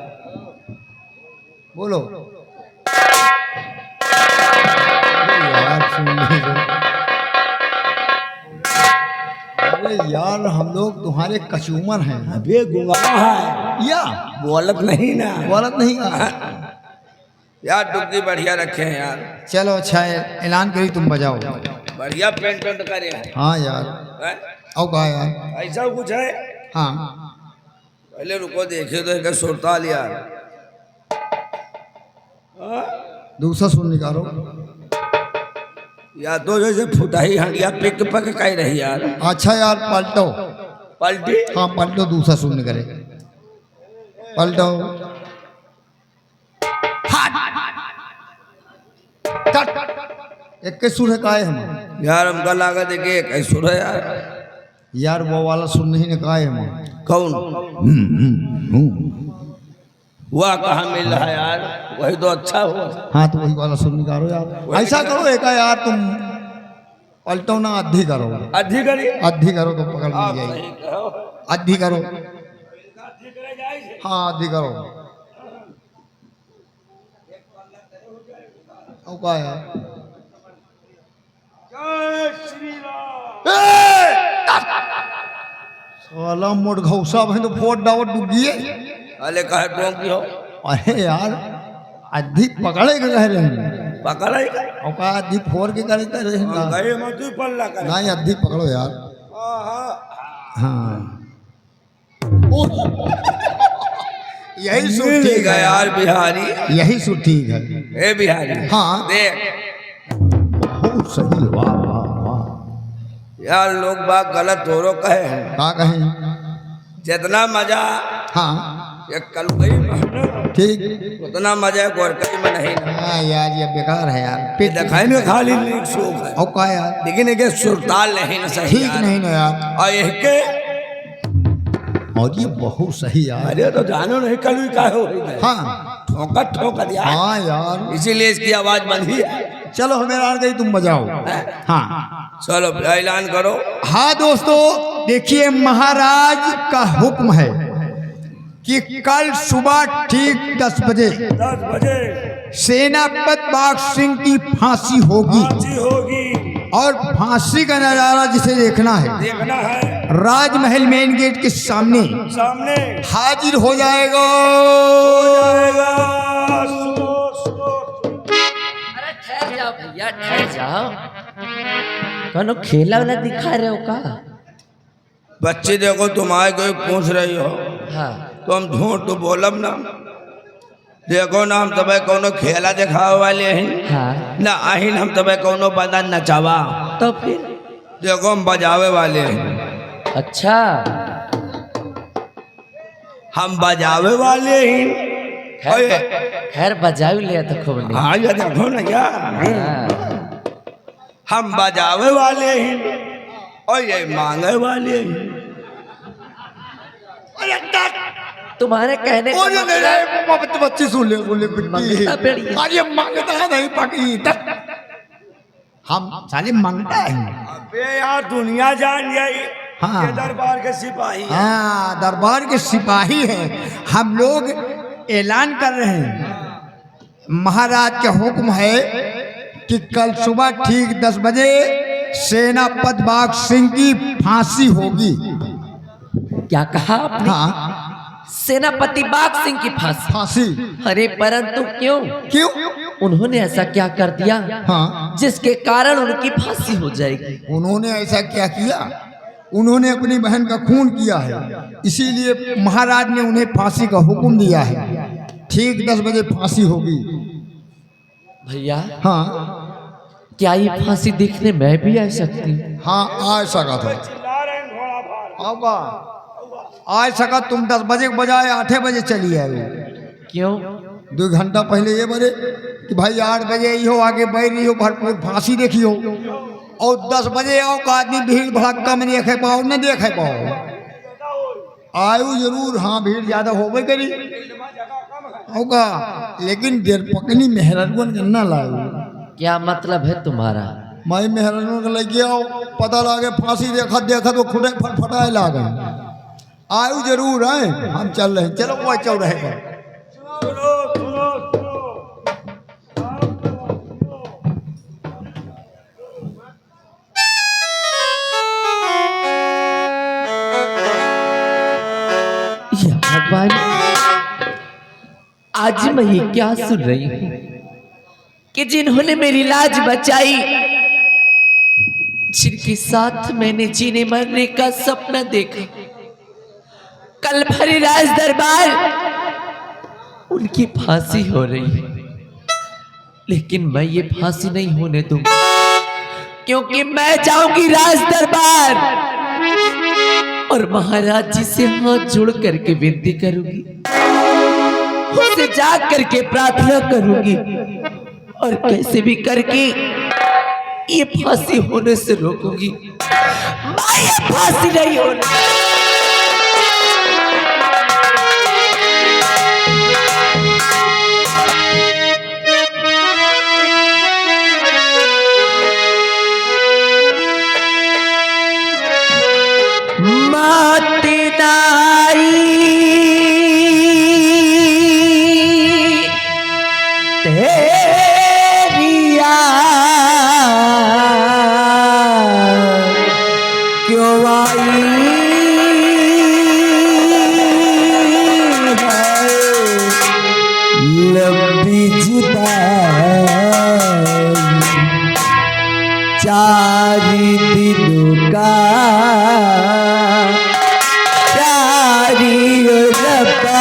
बोलो यार, सुन लीजिए। अरे यार, हम लोग तुम्हारे कचूमर हैं। अबे गुंगा है या बोलत नहीं ना, गलत नहीं का यार। डुग्गी बढ़िया रखे हैं यार। चलो अच्छा है, ऐलान करी, तुम बजाओ। बढ़िया पेंट वेंट करे हैं। हाँ यार, हैं? आओ कहा यार। ऐसा कुछ है? हाँ पहले रुको, देखे तो एक सुरताल यार। दूसरा सुन निकालो। या तो जैसे फुटाई हंडिया पिक पक कह रही यार। अच्छा यार, पलटो। पलटी? हाँ पलटो, दूसरा सुन करे, पलटो। एक के सुर है काहे हम यार, हमका लागत है कि एक सुर है यार। यार, वो वाला सुन नहीं ने काहे हम। कौन? वह कहाँ मिल रहा है यार? वही तो अच्छा हुआ। हाँ तो वही वाला सुन निकालो यार। ऐसा करो एक यार, तुम पलटो ना, अद्धी करो। अधिकारी? अद्धी करो तो पकड़ आप मिल सही जाएगी। कहो। अद्धी करो। हाँ अद्धी करो। औ का यार, जय श्री राम। साला मोट घौसा भाई तो फोट डावट डुगी है। अरे कहे टोंक की हो? अरे यार, अद्धी पकड़े के कह रहे हैं। पकड़ा ही औका अद्धी फोड़ के करे कर रहे हैं। गए मत तू पल्ला कर। नहीं अद्धी पकड़ो यार। हाँ यही सुर ठीक ठीक है है यार बिहारी। यही सुर ठीक है। ए बिहारी, हाँ। देख बहुत सही, वाह वाह वाह। यार लोग बात गलत हो रो कहे हैं, का कहें? जितना मजा हाँ ये कलुई में है ना, ठीक। उतना मजा गोरकई में नहीं ना। हाँ यार ये बेकार है यार, ये पेट दिखाई में खाली लीक शोक है, और का यार, लेकिन एक सुरताल नहीं ना सही ठीक यार। नहीं ना यार। और ये के और ये बहुत सही यार। अरे तो जानो नहीं कलुई का हो गई है। हाँ ठोका ठोका दिया, हाँ यार, इसीलिए इसकी आवाज बंधी है। चलो हमें आ गई, तुम बजाओ। हाँ चलो ऐलान करो। हाँ दोस्तों, देखिए महाराज का हुक्म है कि कल सुबह ठीक 10 बजे 10 बजे सेनापति बाघ सिंह की फांसी होगी। होगी, और फांसी का नजारा जिसे देखना है, देखना है राजमहल मेन गेट के सामने सामने हाजिर हो जाएगा। अरे ठहर जाओ भैया, ठहर जाओ। कौन खेला वाला दिखा रहे हो का? बच्चे देखो तुम आए कोई पूछ रही हो हाँ, तो हम झूठ तो बोलब ना। देखो ना हम तब कोनो खेला दिखावे वाले हैं हाँ, ना, आहिन हम तब कोनो बदन नचावा। तो फिर देखो हम बजावे वाले हैं, अच्छा। हम बजावे वाले हैं। खैर बजाऊ लिया तो खूब लिया। हाँ ये देखो ना यार, हाँ, हम बजावे वाले हैं और ये मांगे वाले हैं। तुम्हारे कहने का मतलब बच्ची सुन ले, बोले मंगता पेड़िया। अरे मांगता है नहीं पकी, हम साले मांगता है। अबे यार दुनिया जान गई, हाँ। ये दरबार के सिपाही हैं। हाँ दरबार के सिपाही हैं हम लोग। ऐलान कर रहे हैं, महाराज का हुक्म है कि कल सुबह ठीक 10 बजे सेनापति बाघ सिंह की फांसी होगी। क्या कहा आपने? हाँ सेनापति बाघ सिंह की फांसी? फांसी। अरे परंतु क्यों? क्यों? उन्होंने ऐसा क्या कर दिया हाँ जिसके कारण उनकी फांसी हो जाएगी? उन्होंने ऐसा क्या किया? उन्होंने अपनी बहन का खून किया है, इसीलिए महाराज ने उन्हें फांसी का हुक्म दिया है। ठीक 10 बजे फांसी होगी। भैया हाँ क्या ये फांसी देखने मैं भी आ सकती हूँ? हाँ आ सका था, आ सका। तुम 10 बजे के बजाय 8 बजे चली आए। क्यों? 2 घंटा पहले ये बोले कि भाई 8 बजे हो, आगे बैठ रही हो, भरपूर फांसी देखियो। और 10 बजे आओ का आदमी भीड़ भड़का में देखे पाओ न देखे पाओ। आयु जरूर, हाँ भीड़ ज्यादा होबे करी होगा, लेकिन देर पकनी मेहरन गन्ना लाओ। क्या मतलब है तुम्हारा? मैं मेहरन के लगे आओ, पता लागे फांसी देखा देखा तो खुदे फटफटाए लागे। आयु जरूर है, हम चल रहे हैं। चलो वो चौराहे पर। या भगवान, आज मैं ये क्या सुन रही हूँ कि जिन्होंने मेरी लाज बचाई, जिनके साथ मैंने जीने मरने का सपना देखा, कल भरी राज दरबार उनकी फांसी हो रही है। लेकिन मैं ये फांसी नहीं होने दूंगा, क्योंकि मैं जाऊंगी राज दरबार और महाराज जी से हाथ जोड़ करके विनती करूंगी, उससे जाग करके प्रार्थना करूंगी और कैसे भी करके ये फांसी होने से रोकूंगी। मैं ये फांसी नहीं होने। प्यारी रब्बा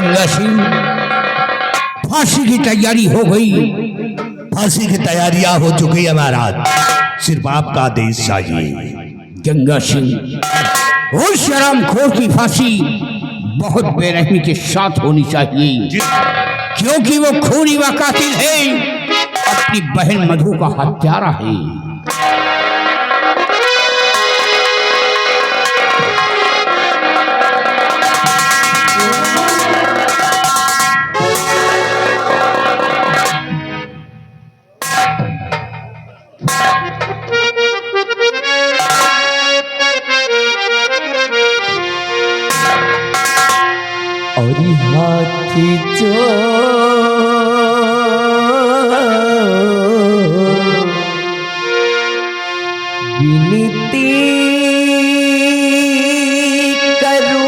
गंगा सिंह, फांसी की तैयारी हो गई। फांसी की तैयारियां हो चुकी है महाराज, सिर्फ आपका आदेश चाहिए। गंगा सिंह, उस शराबखोर की फांसी बहुत बेरहमी के साथ होनी चाहिए, क्योंकि वो खूनी व कातिल है, अपनी बहन मधु का हत्यारा है। और हाथ जो विनती करूं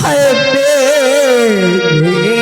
है मेरे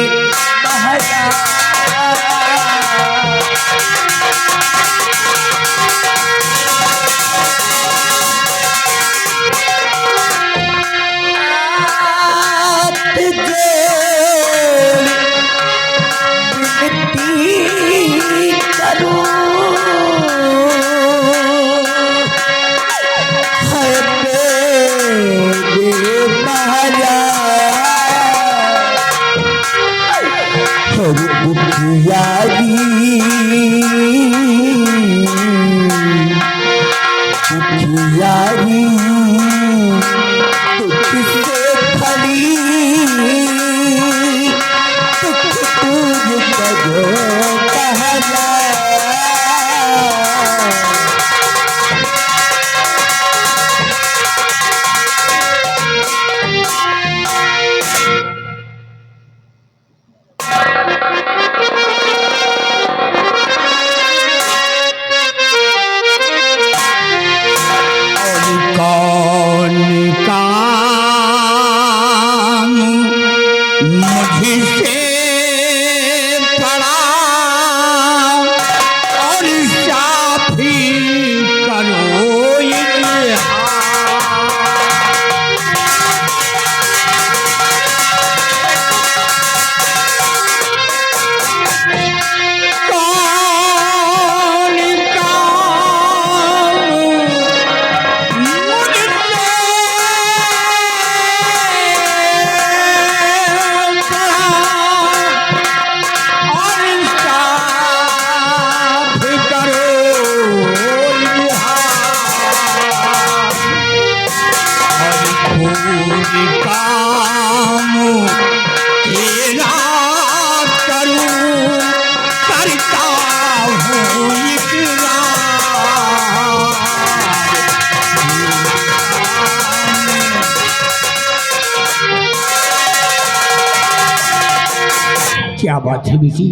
महाराज, क्या बात है बेटी,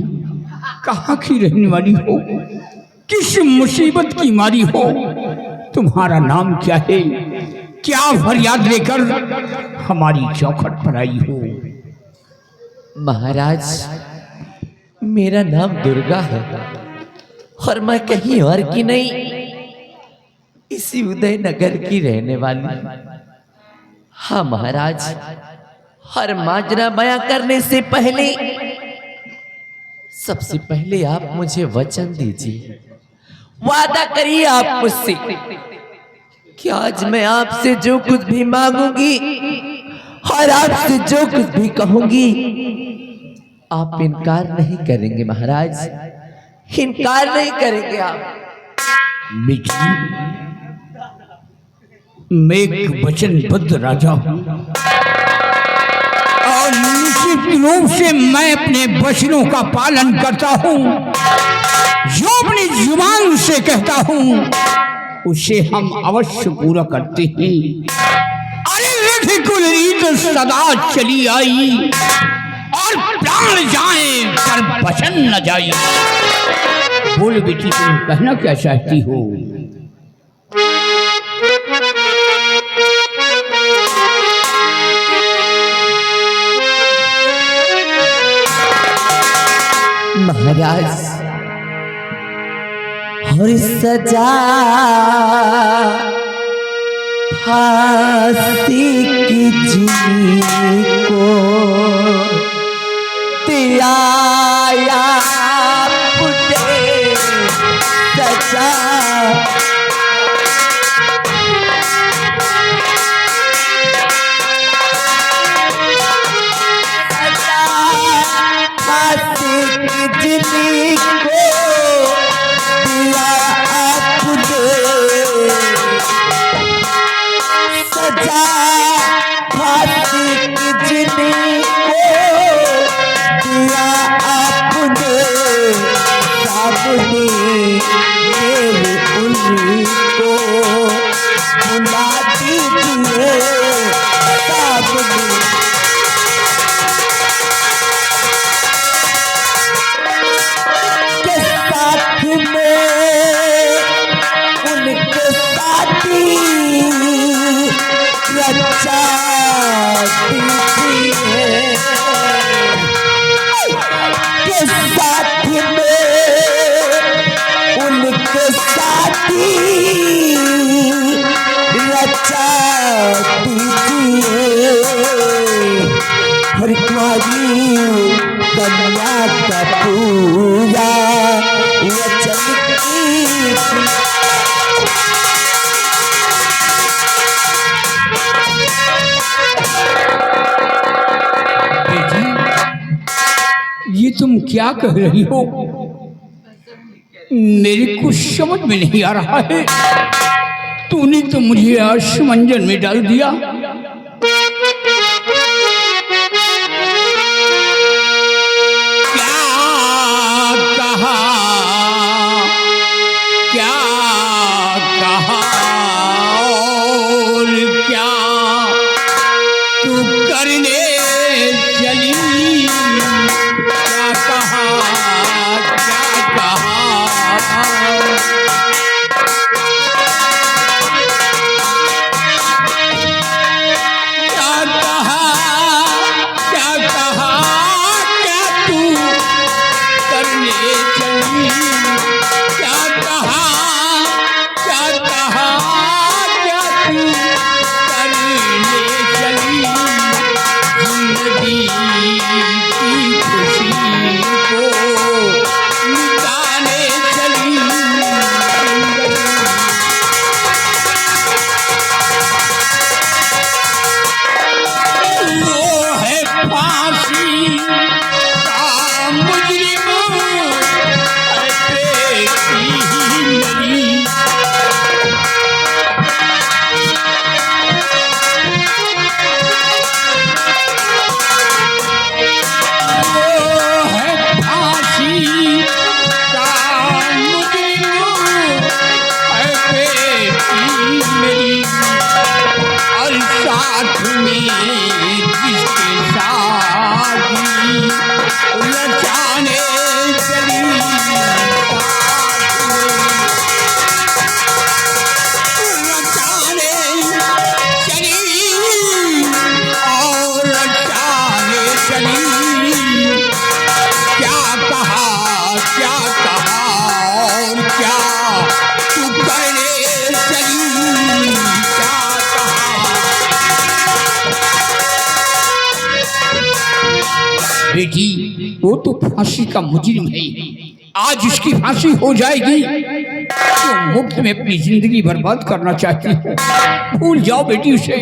कहाँ की रहने वाली हो, किस मुसीबत की मारी हो, तुम्हारा नाम क्या है, क्या फरियाद लेकर हमारी चौखट पर आई हो? महाराज, मेरा नाम दुर्गा है और मैं कहीं और की नहीं, इसी उदयनगर की रहने वाली। हाँ महाराज, हर माजरा बयां करने से पहले सबसे पहले आप मुझे वचन दीजिए, वादा करिए आप मुझसे कि आज मैं आपसे जो कुछ भी मांगूंगी और आपसे जो कुछ भी कहूंगी, आप इनकार नहीं करेंगे महाराज, इनकार नहीं करेंगे आप। बेटी, मैं एक वचनबद्ध राजा हूं और निश्चित रूप से मैं अपने वचनों का पालन करता हूं। जो अपनी जुबान से कहता हूं उसे हम अवश्य पूरा करते हैं। अरे रथ कुल रीत सदा चली आई और प्राण जाए पर वचन न जाए। बोल बेटी, तुम कहना क्या चाहती हो? महाराज, और सजा फांसी की जिंदगी को दिया आपने सजा। फांसी की जिंदगी को दिया आपने सजा। फांसी की जिंदगी को दिया आपने सामने मेरे उंगली को बुला दीजिए सामने। के साथ में उनके साथी रचा दीजिए के साथ में उनके साथी रचा दीजिए। हर कुंवारी कन्या का पूरा वचन ये तुम क्या कह रही हो? मेरे कुछ समझ में नहीं आ रहा है। तूने तो मुझे असमंजन में डाल दिया। क्या कहा क्या कहा और क्या तू करने चली? क्या कहा क्या कहा? क्या कहा क्या कहा क्या तू करने चली? क्या कहा क्या कहा क्या तू करने चली? जिंदगी की खुशी को मिटाने चली। वो है फांसी का मुजरिम है बेटी मेरी। वो है फांसी का मुजरिम है बेटी मेरी। और साथ में जिसके शादी रचाने चली। रचाने चली और रचाने चली। क्या कहा क्या कहा और क्या तू करने चली? क्या कहा? बेटी, वो तो फांसी का मुजरिम है। आज इसकी फांसी हो जाएगी तो मुफ्त में अपनी जिंदगी बर्बाद करना चाहती है। भूल जाओ बेटी उसे।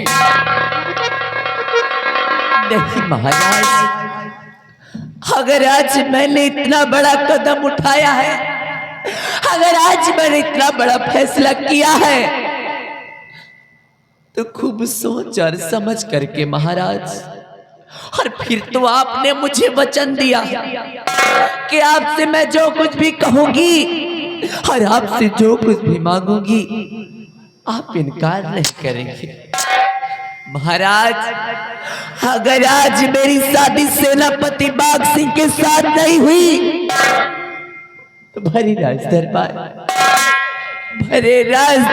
नहीं महाराज, अगर आज मैंने इतना बड़ा कदम उठाया है, अगर आज मैंने इतना बड़ा फैसला किया है, तो खूब सोच और समझ करके महाराज। और फिर तो आपने मुझे वचन दिया कि आपसे मैं जो कुछ भी कहूंगी और आपसे जो कुछ भी मांगूंगी आप इनकार नहीं करेंगे। महाराज, अगर आज मेरी शादी सेनापति बाघ सिंह के साथ नहीं हुई तो भरे राज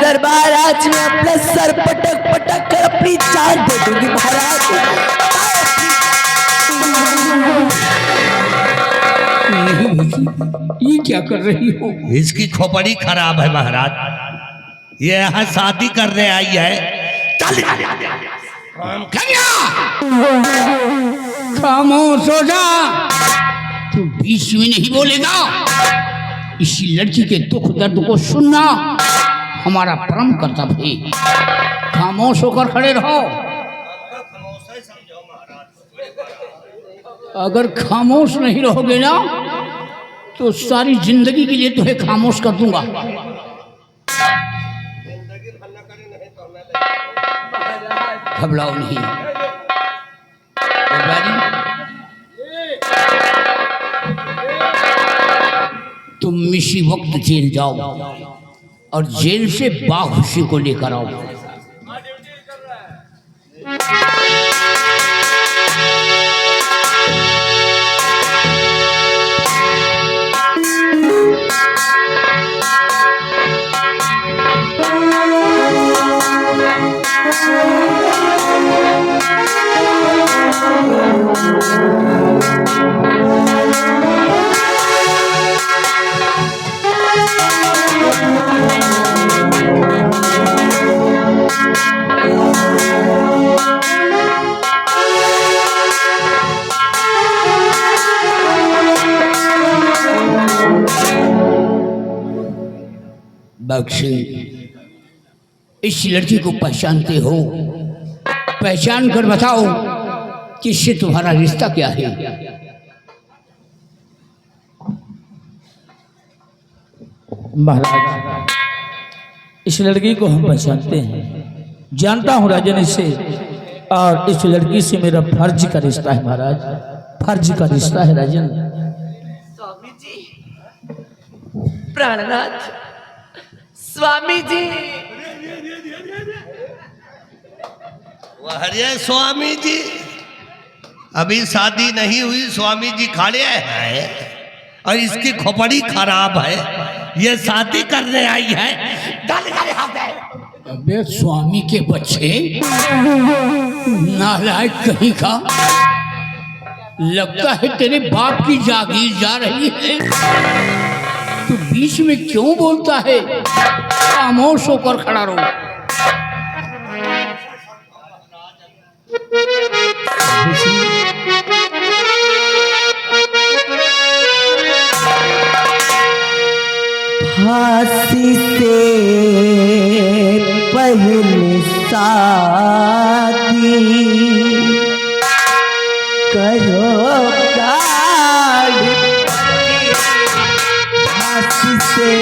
दरबार आज मैं अपना सर पटक पटक कर अपनी जान दे दूंगी। महाराज ये क्या कर रही हो? इसकी खोपड़ी खराब है महाराज। ये यहाँ शादी करने आई है चल खामोश हो जा। तू बीच में नहीं बोलेगा। इसी लड़की के दुख दर्द को सुनना हमारा परम कर्तव्य है। खामोश होकर खड़े रहो। अगर खामोश नहीं रहोगे ना तो सारी जिंदगी के लिए तुम्हें खामोश कर दूंगा। घबराओ नहीं। तुम इसी वक्त जेल जाओ और जेल से बाखुशी को लेकर आओ। बख्शी, इस लड़की को पहचानते हो? पहचान कर बताओ कि इससे तुम्हारा रिश्ता क्या है? महाराज, इस लड़की को हम पहचानते हैं, जानता हूँ राजन इससे, और इस लड़की से मेरा फर्ज का रिश्ता है महाराज, फर्ज का रिश्ता है राजन। स्वामी जी, प्राणनाथ स्वामी जी। अरे स्वामी जी, अभी शादी नहीं हुई, स्वामी जी खड़े हैं और इसकी खोपड़ी खराब है, ये शादी करने आई है। अबे स्वामी के बच्चे, नालायक कहीं का, लगता है तेरे बाप की जागीर जा रही है। तू बीच में क्यों बोलता है? खामोश होकर खड़ा रहो। फांसी से पहले शादी करो गाड़ी, फांसी से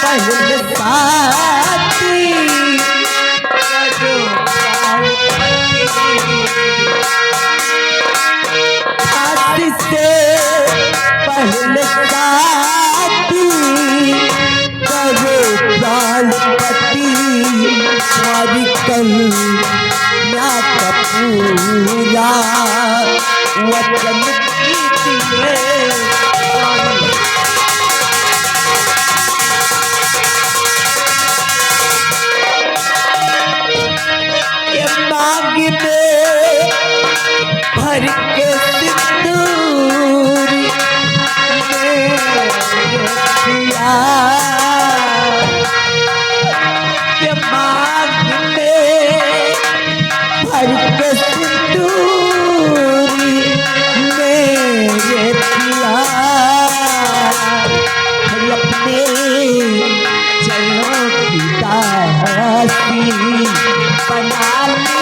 पहले शादी करो, फांसी से पहले शादी करो प्राणपति, सारी कन्या का पूरा वचन कीजिए। भर के सिंदूर दिया के मांग में, भर के सिंदूर मेरे पिया, अपने चरणों की दासी बना ली।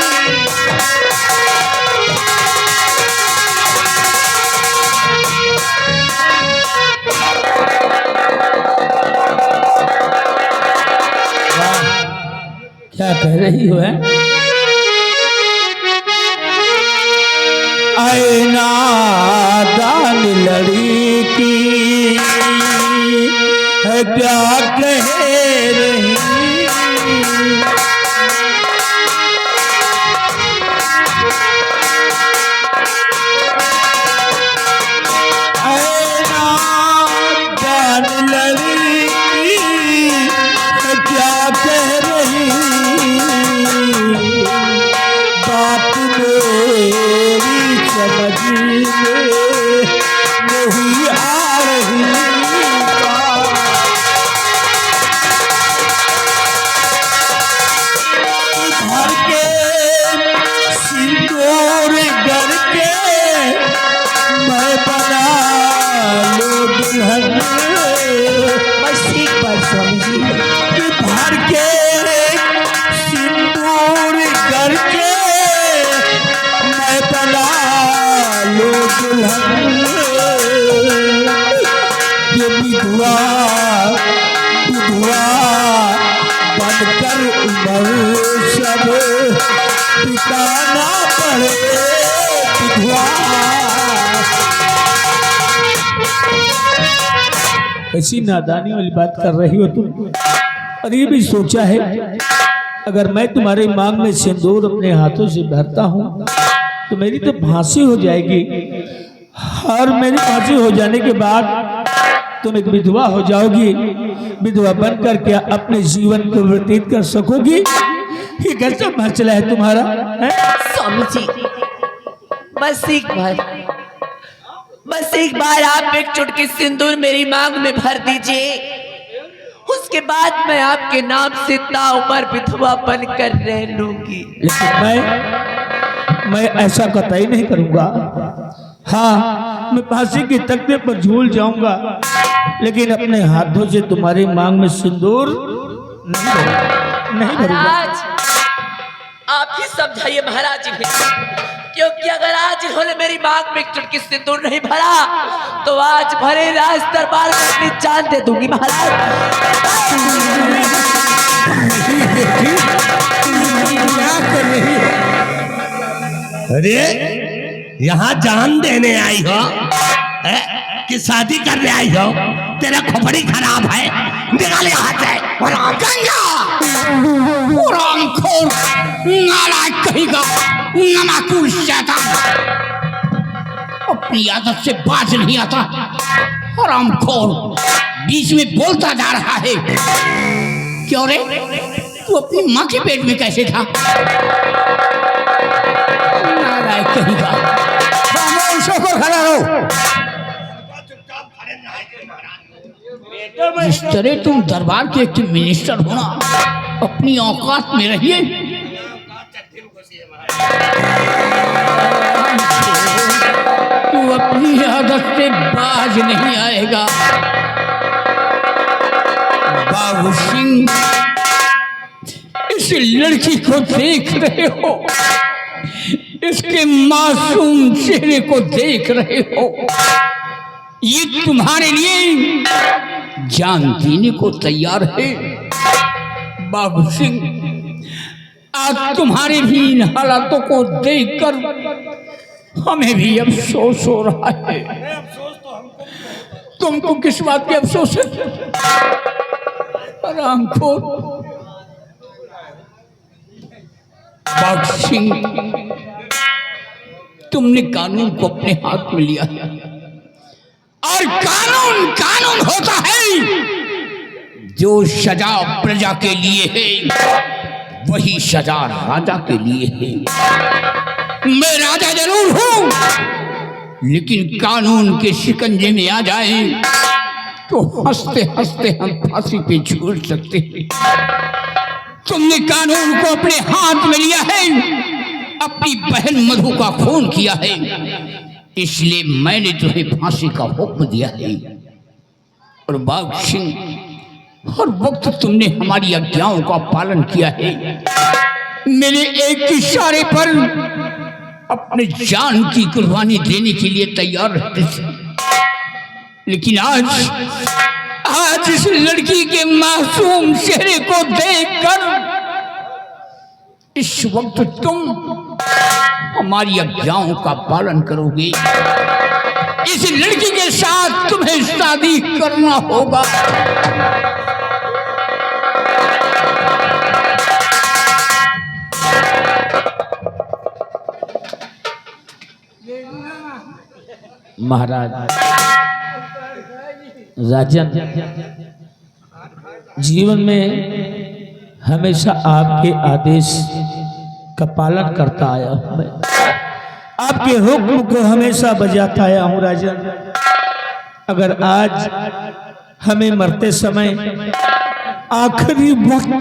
क्या कह रही हो? आईना दान लड़की है, क्या कह रही? आईना दान लड़की है, क्या कह रही? बात मेरी समझ में दुल्हन ये विधवा विधवा बनकर उमर सब बिताना पड़े विधवा। ऐसी नादानी वाली बात कर रही हो तुम। और ये भी सोचा है अगर मैं तुम्हारे मांग में सिंदूर अपने हाथों से भरता हूँ तो मेरी तो फांसी हो जाएगी, और मेरी फांसी हो जाने के बाद तुम एक विधवा हो जाओगी। विधवा बन करके अपने जीवन को व्यतीत कर सकोगी। ये कैसा मसला है तुम्हारा है? स्वामी जी, बस एक बार आप एक चुटकी सिंदूर मेरी मांग में भर दीजिए, उसके बाद मैं आपके नाम से ताउमर विधवा बनकर रह लूंगी। लेकिन मैं ऐसा कतई नहीं करूंगा। हाँ, मैं फांसी के तख्ते पर झूल जाऊंगा, लेकिन अपने हाथों से तुम्हारी मांग में सिंदूर नहीं भरूंगा। महाराज, आप ही समझाइए महाराज जी, क्योंकि अगर आज इन्होंने मेरी मांग में एक चुटकी सिंदूर नहीं भरा तो आज भरे राज दरबार में अपनी जान दे दूंगी महाराज। अरे यहाँ जान देने आई हो कि शादी करने आई हो? तेरा खोपड़ी खराब है, निकाल यहाँ से। नालायक कहेगा, नमाकुल शैतान, अपनी आदत से बाज नहीं आता। हरामखोर बीच में बोलता जा रहा है। क्यों रे, तू अपनी माँ के पेट में कैसे था? नालायक कहेगा, खामोश होकर खड़ा रहो। जिस तरह तुम दरबार के एक मिनिस्टर हो ना, अपनी औकात में रहिए। तू अपनी आदत से बाज नहीं आएगा। बाबू सिंह, इस लड़की को देख रहे हो, इसके मासूम चेहरे को देख रहे हो, ये तुम्हारे लिए जान देने को तैयार है। बाबू सिंह, आज तुम्हारे भी इन हालातों को देखकर हमें भी अफसोस हो रहा है। तुमको किस बात की अफसोस है? हरामखोर। बाबू सिंह, तुमने कानून को अपने हाथ में लिया है, और कानून कानून होता है। जो सजा प्रजा के लिए है वही सजा राजा के लिए है। मैं राजा जरूर हूं, लेकिन कानून के शिकंजे में आ जाए तो हंसते हंसते हम फांसी पे झूल सकते हैं। तुमने कानून को अपने हाथ में लिया है, अपनी बहन मधु का खून किया है, इसलिए मैंने तुम्हें फांसी का हुक्म दिया है। और बाघ सिंह, हर वक्त तुमने हमारी आज्ञाओं का पालन किया है। मेरे एक इशारे पर अपने जान की कुर्बानी देने के लिए तैयार रहते थे, लेकिन आज इस लड़की के मासूम चेहरे को देखकर इस वक्त तुम हमारी आज्ञाओं का पालन करोगे। इस लड़की के साथ तुम्हें शादी करना होगा। महाराज, राजन, जीवन में हमेशा आपके आदेश का पालन करता आया हूं मैं, आपके हुक्म को हमेशा बजाता आया हूं राजन। अगर आज हमें मरते समय आखिरी वक्त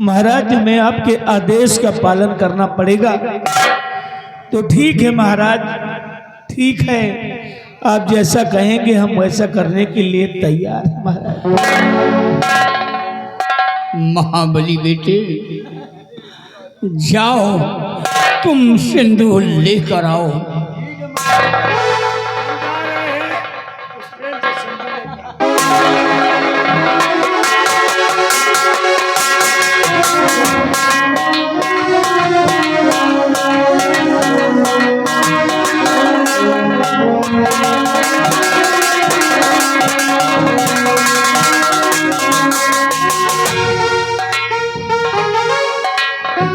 महाराज में आपके आदेश का पालन करना पड़ेगा तो ठीक है महाराज, ठीक है, आप जैसा कहेंगे हम वैसा करने के लिए तैयार हैं महाराज। महाबली बेटे, जाओ तुम सिंदूर लेकर आओ।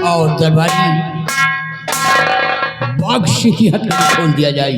और दरबारी बाक्स की हथकड़ी खोल दिया जाए।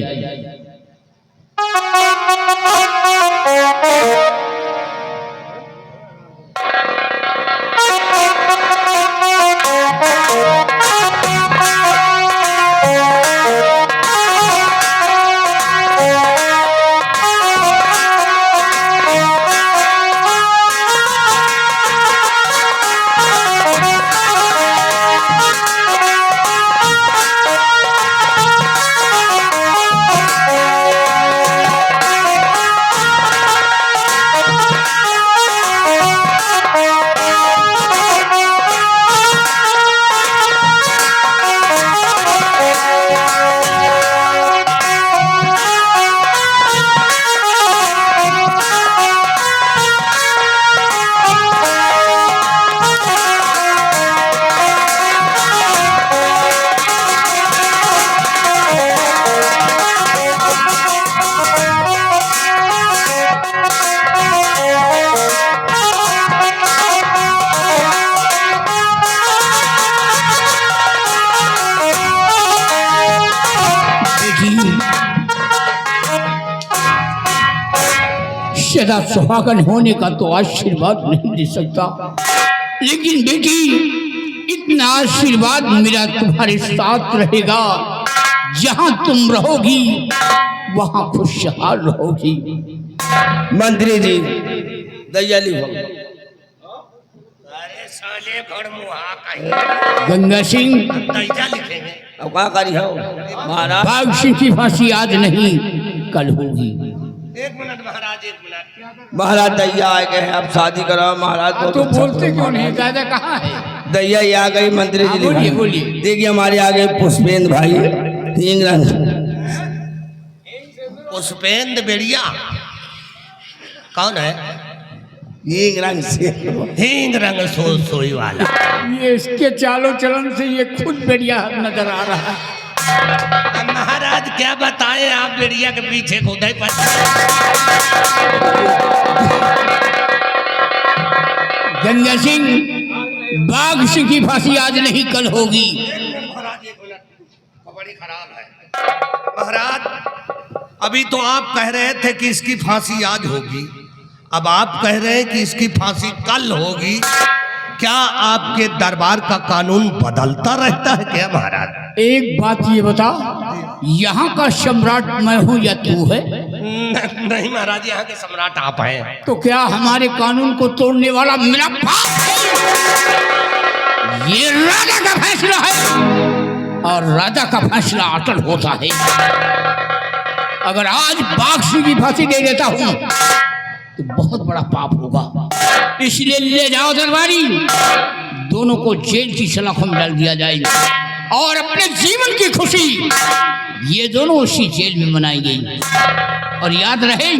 सदा सुहागन होने का तो आशीर्वाद नहीं दे सकता, लेकिन बेटी इतना आशीर्वाद मेरा तुम्हारे साथ रहेगा। जहां तुम रहोगी वहां खुशहाल रहोगी। मंत्री जी दयाली हो। अरे साले घड़मुहा कहीं गंगा सिंह दैजा लिखेंगे। अब क्या करी हो महाराज? बाघ सिंह की फांसी आज नहीं कल होगी। एक मिनट महाराज, एक मिनट। महाराज दैया आ गए हैं, अब शादी कराओ महाराज को। तो बोलते क्यों नहीं? दादा कहाँ है? दैया ही आ गई मंत्री जी। बोलिए बोलिए। देखिए हमारे आगे पुष्पेंद्र भाई हींग रंग पुष्पेंद्र बेड़िया कौन है? हींग रंग से हींग रंग सोई वाला। ये इसके चालों चलन से ये खुद बढ़िया नजर आ रहा है। अब महाराज क्या बताएं, आप बेड़िया के पीछे खुदाई पर। गंगा सिंह, बाघ सिंह की फांसी आज नहीं कल होगी। महाराज एक मिनट, बड़ी खराब है महाराज। अभी तो आप कह रहे थे कि इसकी फांसी आज होगी, अब आप कह रहे हैं कि इसकी फांसी कल होगी। क्या आपके दरबार का कानून बदलता रहता है क्या महाराज? एक बात ये बता, यहाँ का सम्राट मैं हूँ या तू है? नहीं महाराज, यहाँ के सम्राट आप हैं। तो क्या हमारे कानून को तोड़ने वाला मेरा बाप? ये राजा का फैसला है और राजा का फैसला अटल होता है। अगर आज बाघ सिंह की फांसी दे देता हूँ तो बहुत बड़ा पाप होगा, इसलिए ले जाओ दरबारी, दोनों को जेल की सलाखों में डाल दिया जाए और अपने जीवन की खुशी ये दोनों उसी जेल में मनाएंगे। और याद रहे,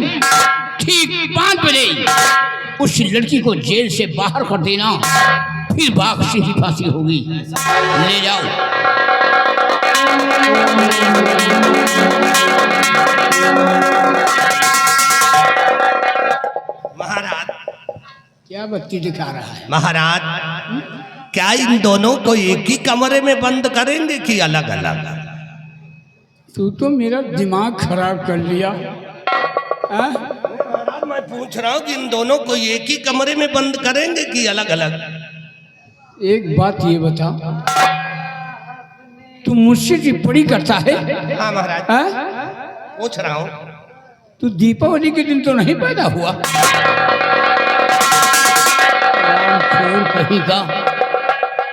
ठीक 5 बजे उस लड़की को जेल से बाहर कर देना, फिर बाघ सिंह की फांसी होगी। ले जाओ। महाराज क्या बत्ती दिखा रहा है? महाराज, क्या इन दोनों को एक ही कमरे में बंद करेंगे कि अलग अलग? तू तो मेरा दिमाग खराब कर लिया। महाराज मैं पूछ रहा हूँ कि इन दोनों को एक ही कमरे में बंद करेंगे कि अलग अलग? एक बात ये बता, तू मुझसे टिप्पणी करता है? हाँ महाराज, हाँ? पूछ रहा हूँ। तू दीपावली के दिन तो नहीं पैदा हुआ? कहीं का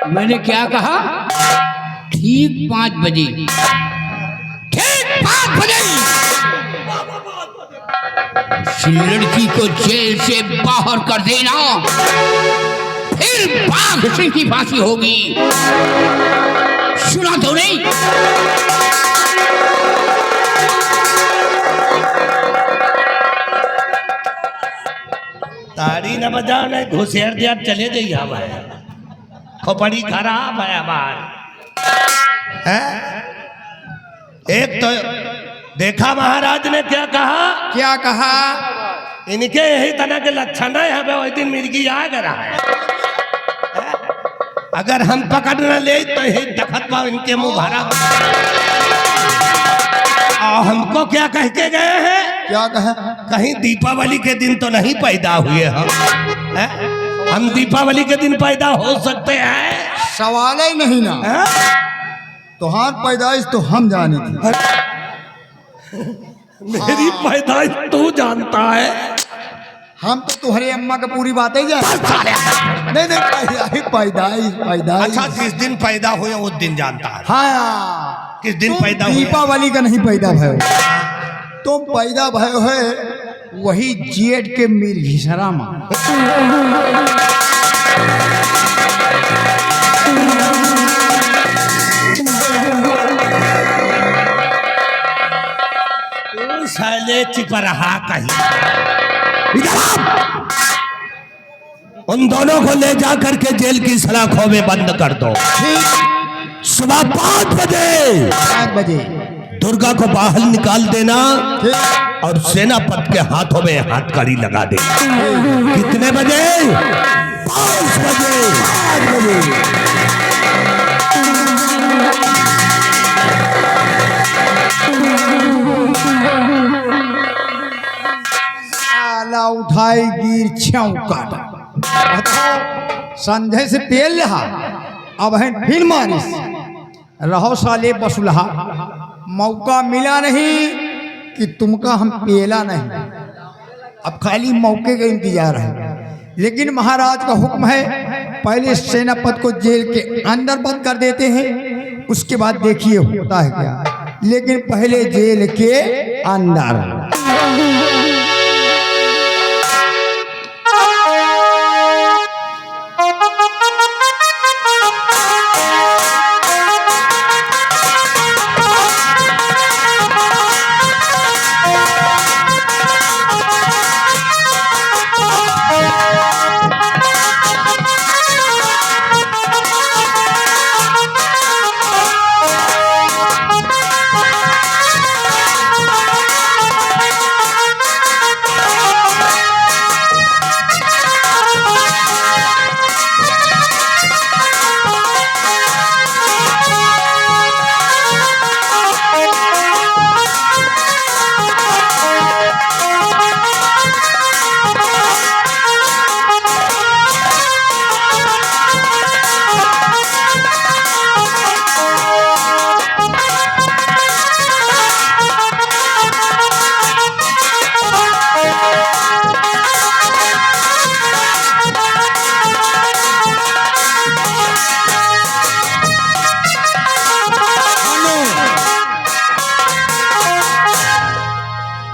मैंने क्या कहा? ठीक 5 बजे, ठीक 5 बजे लड़की को जेल से बाहर कर देना, फिर बाघ सिंह की फांसी होगी। सुना तो नहीं? न बजाओ नहीं घुसेर दिया चले जाइए भाई खोपड़ी खराब है हमार एक तो देखा महाराज ने क्या कहा क्या कहा? इनके यही तरह के लक्षण है वही दिन मिर्गी आ गया है अगर हम पकड़ न ले तो यही दखत पाओ इनके मुंह भरा और हमको क्या कह के गए हैं क्या कहा? कहीं दीपावली के दिन तो नहीं पैदा हुए हम दीपावली के दिन पैदा हो सकते हैं सवाल ही नहीं ना। तुहार पैदाइश तो हम जाने थी। मेरी पैदाइश तू जानता है हम तो तुम्हारी अम्मा का पूरी बातें जाने। नहीं पैदाइश पैदाइश। अच्छा जिस दिन पैदा हुए उस दिन जानता है हाँ किस दिन पैदा हुए दीपावली का नहीं पैदा भयो तुम पैदा भयो है वही जेठ के मिर्घिसरा में। तू साले चिपरहा कहीं उन दोनों को ले जा करके जेल की सलाखों में बंद कर दो सुबह 5 बजे दुर्गा को बाहर निकाल देना और सेनापति के हाथों में हाथकड़ी लगा दे। कितने बजे? 5 बजे। साला उठाई गिर छौकाट संजय से पेल रहा अब है फिर मारिस रहो साले बसुलहा मौका मिला नहीं कि तुमका हम पेला नहीं अब खाली मौके का इंतजार है। लेकिन महाराज का हुक्म है पहले सेनापति को जेल के अंदर बंद कर देते हैं उसके बाद देखिए होता है क्या। लेकिन पहले जेल के अंदर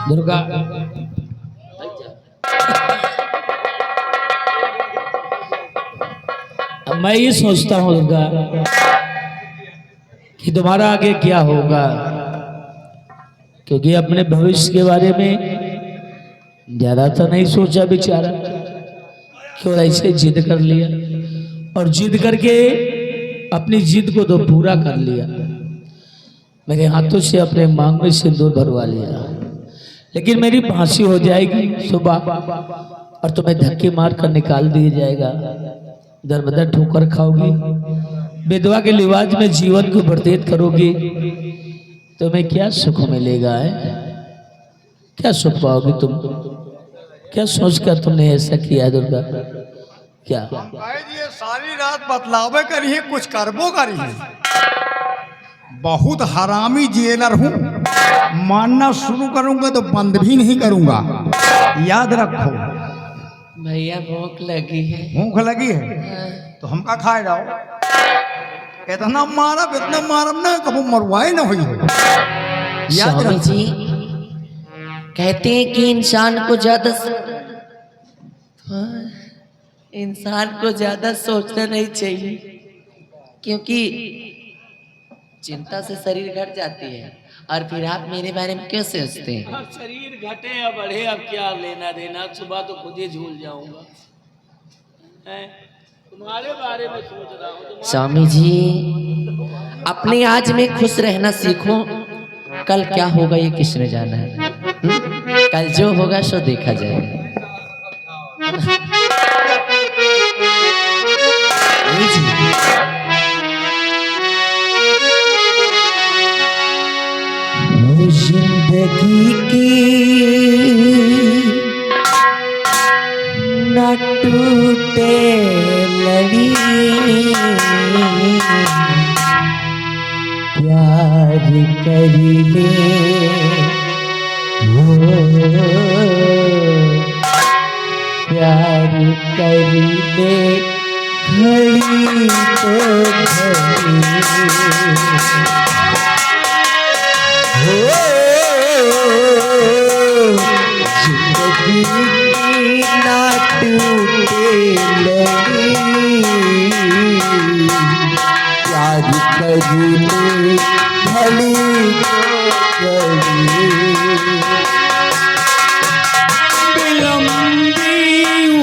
दुर्गा अब मैं ये सोचता हूँ दुर्गा कि तुम्हारा आगे क्या होगा, क्योंकि अपने भविष्य के बारे में ज्यादा तो नहीं सोचा बेचारा, क्यों ऐसे जिद कर लिया और जिद करके अपनी जिद को तो पूरा कर लिया। मेरे हाथों से अपने मांग में सिंदूर भरवा लिया, लेकिन मेरी फांसी हो जाएगी सुबह और तुम्हें धक्के मार कर निकाल दिया जाएगा। दर बदर ठोकर खाओगी, विधवा के लिबास में जीवन को व्यतीत करोगी, तुम्हें क्या सुख मिलेगा है? क्या सुख पाओगी तुम? क्या सोचकर तुमने ऐसा किया दुर्गा? क्या ये सारी रात बतलावे करिए कुछ करबो करिए। बहुत हरामी जेलर हूँ, मानना शुरू करूंगा तो बंद भी नहीं करूंगा, याद रखो। भैया भूख लगी है। भूख लगी है तो हमका खाए जाओ। इतना मारब ना कबू मरवाए ना हुई हो, याद स्वामी रखो। जी कहते हैं कि इंसान को ज्यादा सोचना नहीं चाहिए, क्योंकि चिंता से शरीर घट जाती है। और फिर आप मेरे बारे में क्यों सोचते हैं? शरीर घटे या बढ़े अब क्या लेना देना, सुबह तो खुद ही झूल जाऊंगा। तुम्हारे बारे में सोच रहा हूँ। स्वामी जी अपने आज में खुश रहना सीखो, कल क्या होगा ये किसने जाना है। कल जो होगा सो देखा जाएगा। जिंदगी की न टूटे लड़ी, प्यार कर ले वो, प्यार कर ले घड़ी तो घड़ी, जिंदगी ना टूटे लड़ी, प्यार कर ले घड़ी तो घड़ी। लंबी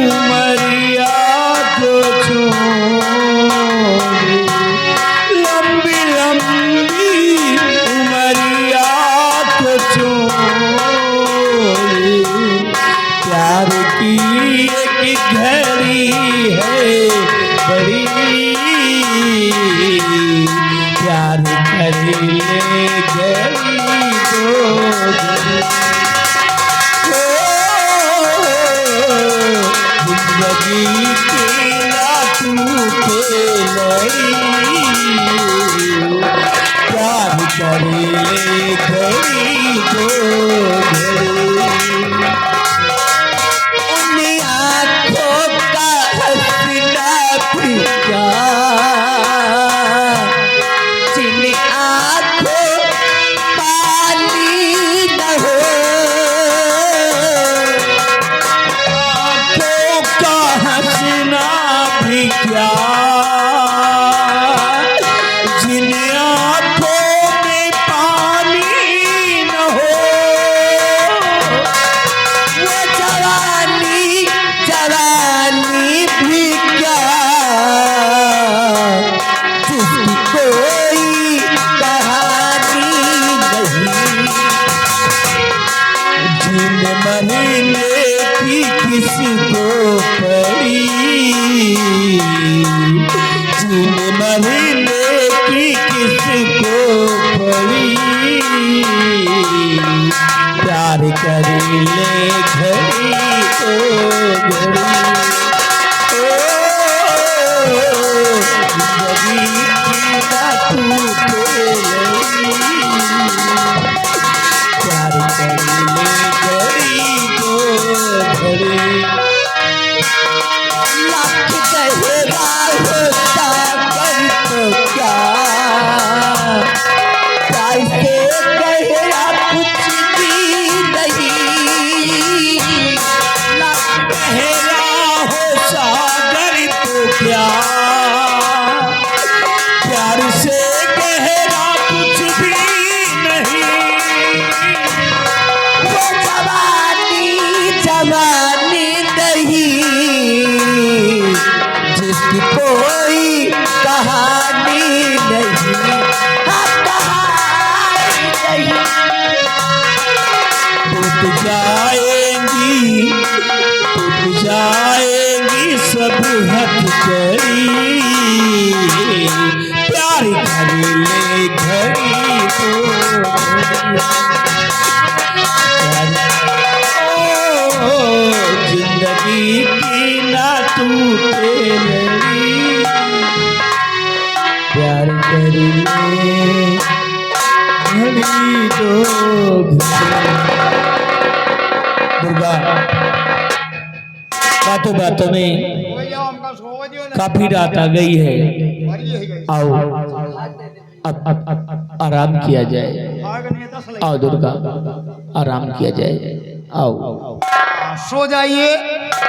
उमरिया को छोड़, लंबी लंबी उमरिया को छोड़, प्यार की एक घड़ी है बड़ी, प्यार कर ले घड़ी तो घड़ी। जिंदगी की ना टूटे लड़ी, प्यार कर ले घड़ी दो घड़ी। उन आँखों का हंसना भी क्या, जिन आँखों पाली न हो, का हंसना भी क्या, जिन आँखों में पानी न हो, वो जवानी जवानी भी क्या, जिसकी कोई कहानी नहीं। जिन महीने की किसको पड़ी, जिन महीने की किसको पड़ी, प्यार कर ले घड़ी तो घड़ी। जिंदगी की ना टूटे लड़ी, प्यार कर ले घड़ी तो घड़ी। लाख गहरा होता कर तो क्या, प्यार से गहरा कुछ भी नहीं। लाख गहरा हो सागर तो क्या, प्यार से गहरा कुछ भी नहीं। वो जवानी जवानी नहीं, जिसकी कोई कहानी नहीं। हाँ, कहानी नहीं। टूट जाएंगी, टूट जाएंगी सब हथकड़ी, प्यार कर ले घड़ी तो ओ, जिंदगी की ना टूटे लड़ी, प्यार कर ले घड़ी तो घड़ी। दुर्गा बातों बातों में काफी रात आ गई है, आओ अब आराम किया जाए। आओ दुर्गा आराम किया जाए, आओ। सो जाइए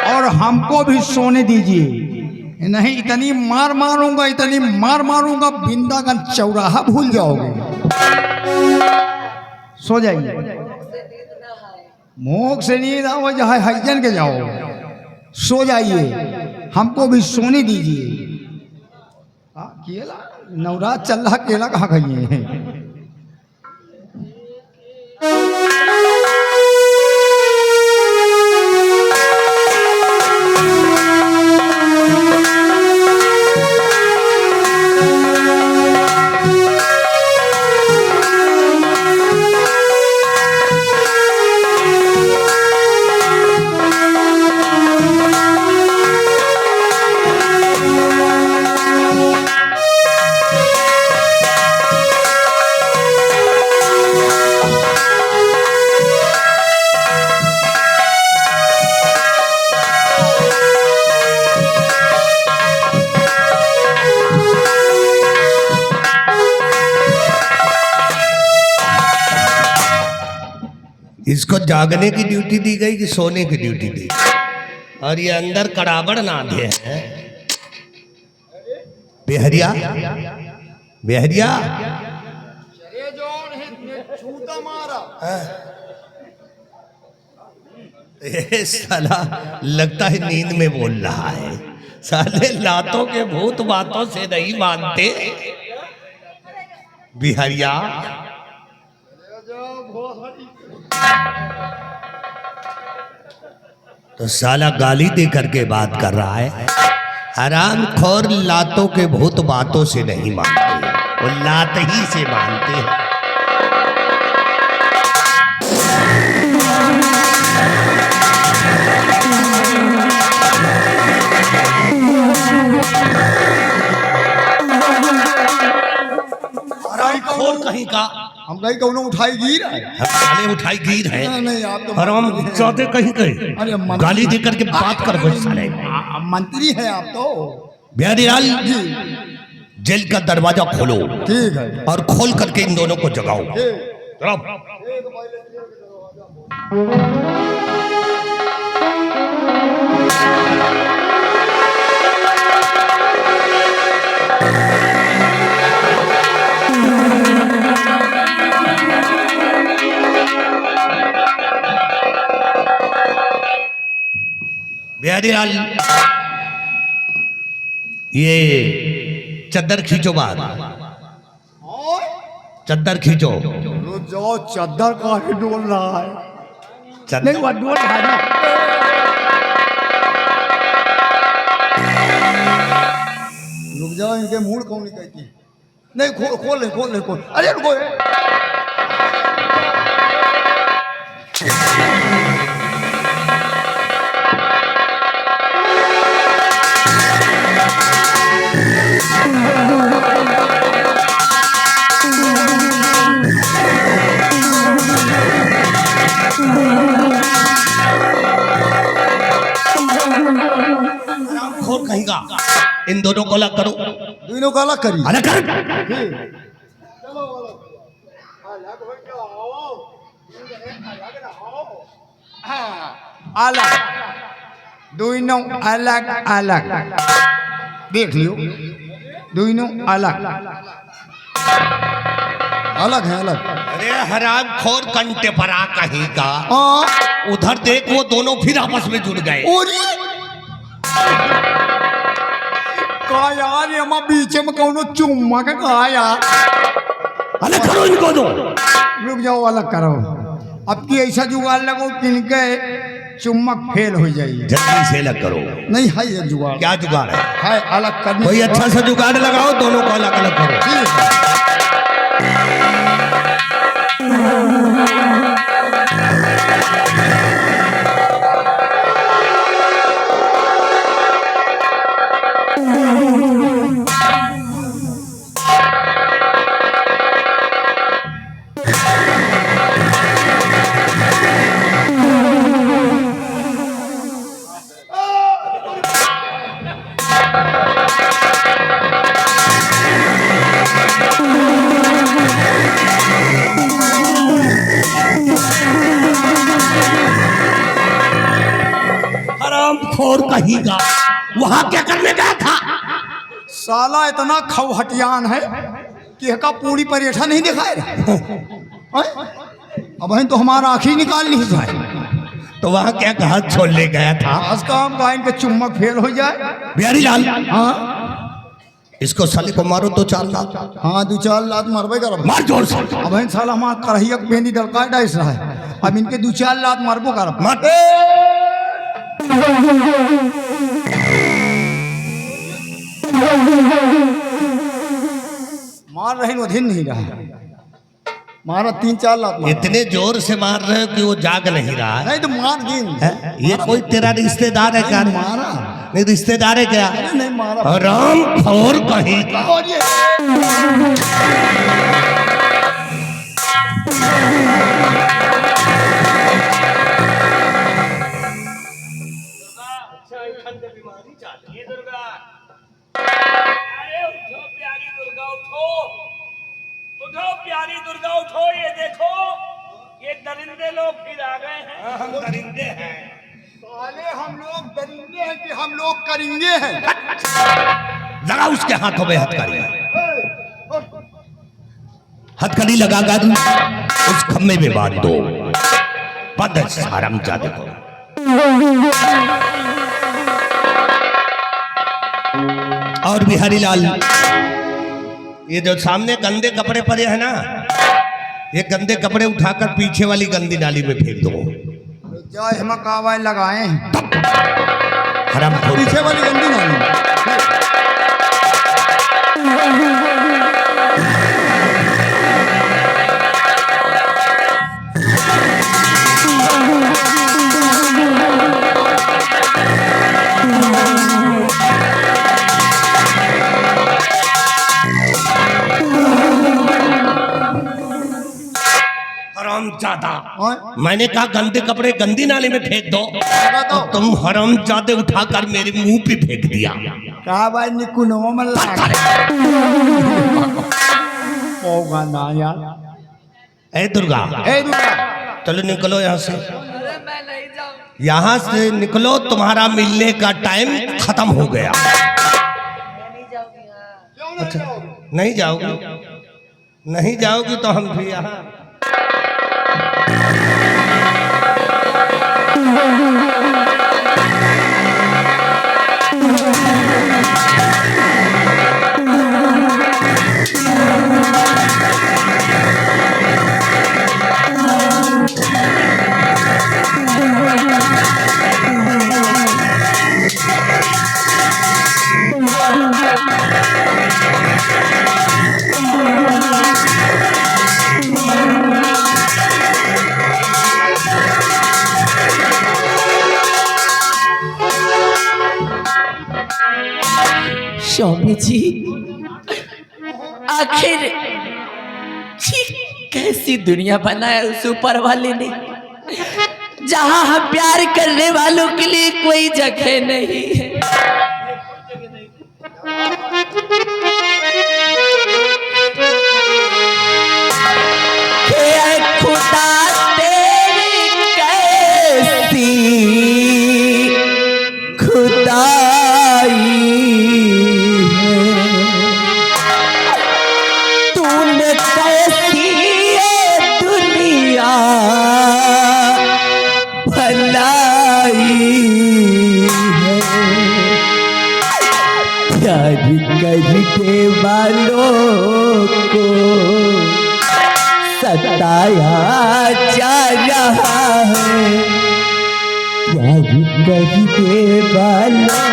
और हमको भी सोने दीजिए। नहीं इतनी मार मारूंगा, इतनी मार मारूंगा, बिंदागन चौराहा भूल जाओगे। सो जाइए, मुख से नींद आओ, जहाँ हजन के जाओ। सो जाइए, हमको भी सोने दीजिए। केला नवरात चल रहा, केला कहाँ खाइए हैं? इसको जागने की ड्यूटी दी गई कि सोने की ड्यूटी दी? और ये अंदर कड़ाबड़ ना दे है। बेहरिया बेहरिया ये साला लगता है नींद में बोल रहा है। साले लातों के भूत बातों से नहीं मानते। बिहारिया तो साला गाली दे करके बात कर रहा है। हराम खोर लातों के भूत बातों से नहीं मानते, वो लात ही से मानते हैं। खोर कहीं का हम कहीं कौन उठाई गिर साले उठाई गिर है। नहीं आप तो हराम चौथे कहीं कहीं अरे गाली दे करके बात कर साले। मंत्री है आप तो। बिहारीलाल जी जेल का दरवाजा खोलो ठीक है। और खोल करके इन दोनों को जगाओ। चलो। बिहारीलाल ये चद्दर खींचो बाहर, चद्दर खींचो। रुक जाओ, चद्दर काहे डोल रहा है? चद्दर नहीं वो डोल रहा है ना। रुक जाओ, इनके मूड कौन कहती? नहीं खोल खोल ले खोल। अरे रुको खोर कहीं का। इन दोनों को अलग करो। दोनों को अलग करिए। अलग कर। अलग दोनों अलग अलग देख लियो। दोनों अलग अलग है अलग। अरे हराम खोर कंटे परा कहीं का। हाँ उधर देख वो दोनों फिर आपस में जुड़ गए। का यार ये हम बीच में कौनो चुम्मा का कहा यार। अलग करो इनको दो। रुक जाओ अलग करो। अब की ऐसा जुगाड़ लगो कि इनके चुम्मक फेल हो जाएगी। जल्दी से अलग करो। नहीं है ये जुगाड़। क्या जुगाड़ है अलग करने कोई अच्छा सा जुगाड़ लगाओ, दोनों को अलग अलग करो। ठीक है। खोर कहीं का वहां क्या करने गया था? साला इतना खवहटियान है कि का पूरी परेठा नहीं दिखाए। अब तो हमारा आँखी निकाल नहीं जाए। तो वहाँ क्या कहा छोड़ने गया था? आज का हम गायन के चुम्बक फेल हो जाए। बिहारी लाल, हाँ इसको साले को मारो 2-4 लात। हाँ 2-4 लात मारबे करब। मार जोर से। अब इन साल हमारा करहिया के बेंदी दलका डाइस रहा है। अब इनके 2-4 लात मारबो करब। मार। मार रहे अधीन नहीं रहा। मारा 3-4 लात मारा। इतने जोर से मार रहे हो कि वो जाग नहीं रहा है। नहीं तो मार गिन। हैं? ये कोई तेरा रिश्तेदार है क्या? मारा नहीं रिश्तेदार है क्या? नहीं मारा। राम खोर कहीं का। और ये प्यारी दुर्गा उठो, ये देखो ये दरिंदे लोग फिर आ गए हैं। हम दरिंदे हैं। साले हम लोग दरिंदे हैं कि हम लोग करेंगे हैं। लगा उसके हाथों में हथकड़ी। हथकड़ी लगाकर उस खम्भे में बांध दो। पद हरामजादे को। और बिहारी लाल, ये जो सामने गंदे कपड़े पड़े हैं ना, ये गंदे कपड़े उठाकर पीछे वाली गंदी नाली में फेंक दो। जय हम कावाय लगाए हैं हरामखोर। पीछे वाली गंदी नाली। हरामजादा, और मैंने कहा गंदे कपड़े गंदी नाली में फेंक दो, और तुम हरामजादे उठाकर मेरे मुंह पे फेंक दिया। कावाय निकुनो में लगा होगा ना यार। ए दुर्गा, ए दुर्गा, चलो निकलो यहाँ से। अरे मैं नहीं जाऊंगी। यहाँ से निकलो, तुम्हारा मिलने का टाइम खत्म हो गया। नहीं जाऊंगी। हाँ। अच्छा नहीं जाओगी? नहीं जाओगी तो हम भी यहाँ। स्वामी जी, आखिर ये कैसी दुनिया बनाया उस ऊपर वाले ने, जहां हम प्यार करने वालों के लिए कोई जगह नहीं है। हे खुदा तेरी कैसी खुदाई तूने कैसी ये दुनिया भलाई है। प्यार करने वालों को सताया जा रहा है। प्यार करने वालों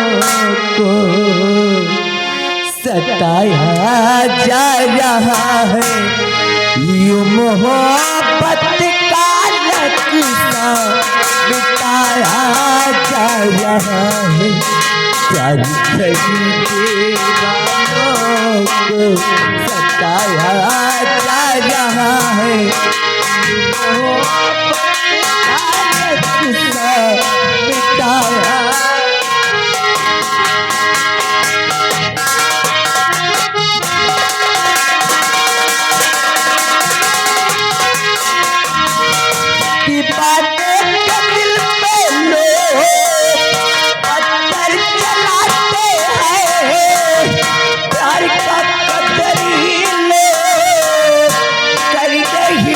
को सताया जा रहा है। यूं मोहब्बत का नक्शा मिटाया जा रहा है। प्यार करने वालों को सताया जा रहा है। मोहब्बत का नक्शा मिटाया की बातें दिल में लो पत्थर चलाते हैं। प्यार का कदर ही लो कर नहीं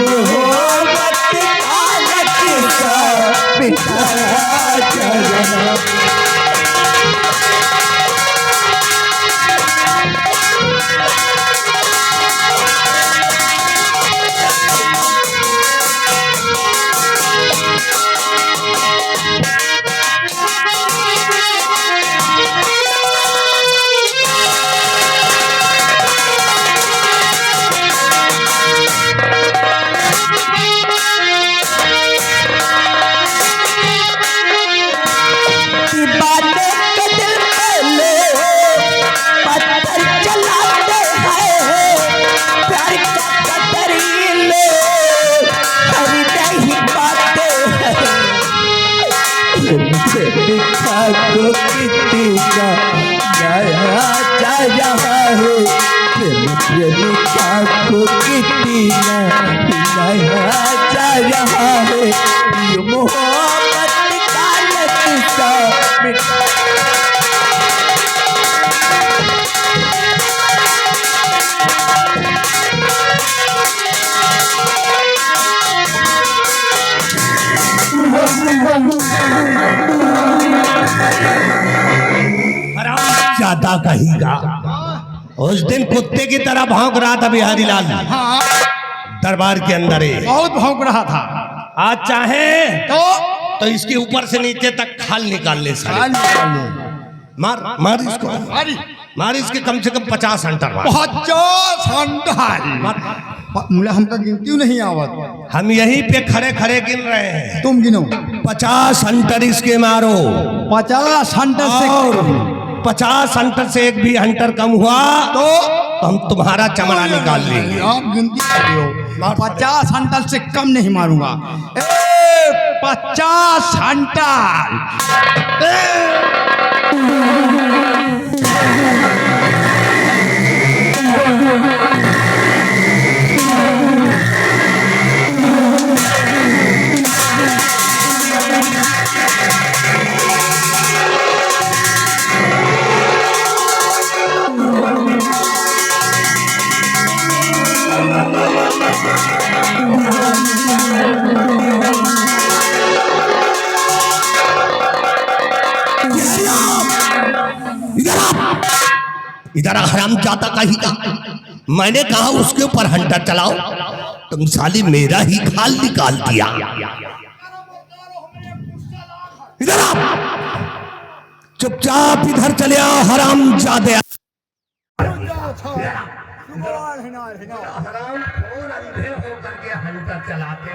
मोहब्बत का नक्शा बिठाया चलना। को कितना नया जा रहा है, प्रेमिका को कितना नया जा रहा है, ये मोहब्बत का नक्शा ज्यादा कहेगा। उस दिन कुत्ते की तरह भौंक रहा था बिहारी लाल दरबार के अंदर ही, बहुत भौंक रहा था। आज चाहे तो इसके ऊपर से नीचे तक खाल निकाल ले साले। मार मार इसको, मार इसके कम से कम 50 अंटर मार। 50 अंटर मुला हमका गिनती नहीं आवत। हम यहीं पे खड़े खड़े गिन रहे हैं, तुम गिनो। 50 अंटर इसके मारो। 50 अंटर से 50 अंटर से एक भी अंटर कम हुआ तो हम तुम्हारा चमड़ा निकाल लेंगे। आप गिनती कर हो, 50 अंटर से कम नहीं मारूंगा। 50 अंटर। इधर हराम जाता कहीं का, मैंने कहा उसके ऊपर हंटर चलाओ, तुम साली मेरा ही खाल निकाल दिया। इधर चुपचाप इधर चले आओ हराम जादे। हंटर चलाते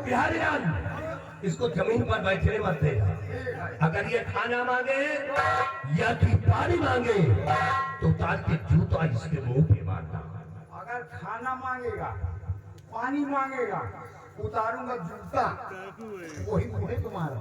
बिहारी लाल, इसको जमीन पर बैठने मत दे। अगर ये खाना मांगे या कि पानी मांगे तो तार के जूता इसके मुंह पे मारना। अगर खाना मांगेगा, पानी मांगेगा, उतारूंगा जूता, वही तुम्हारा।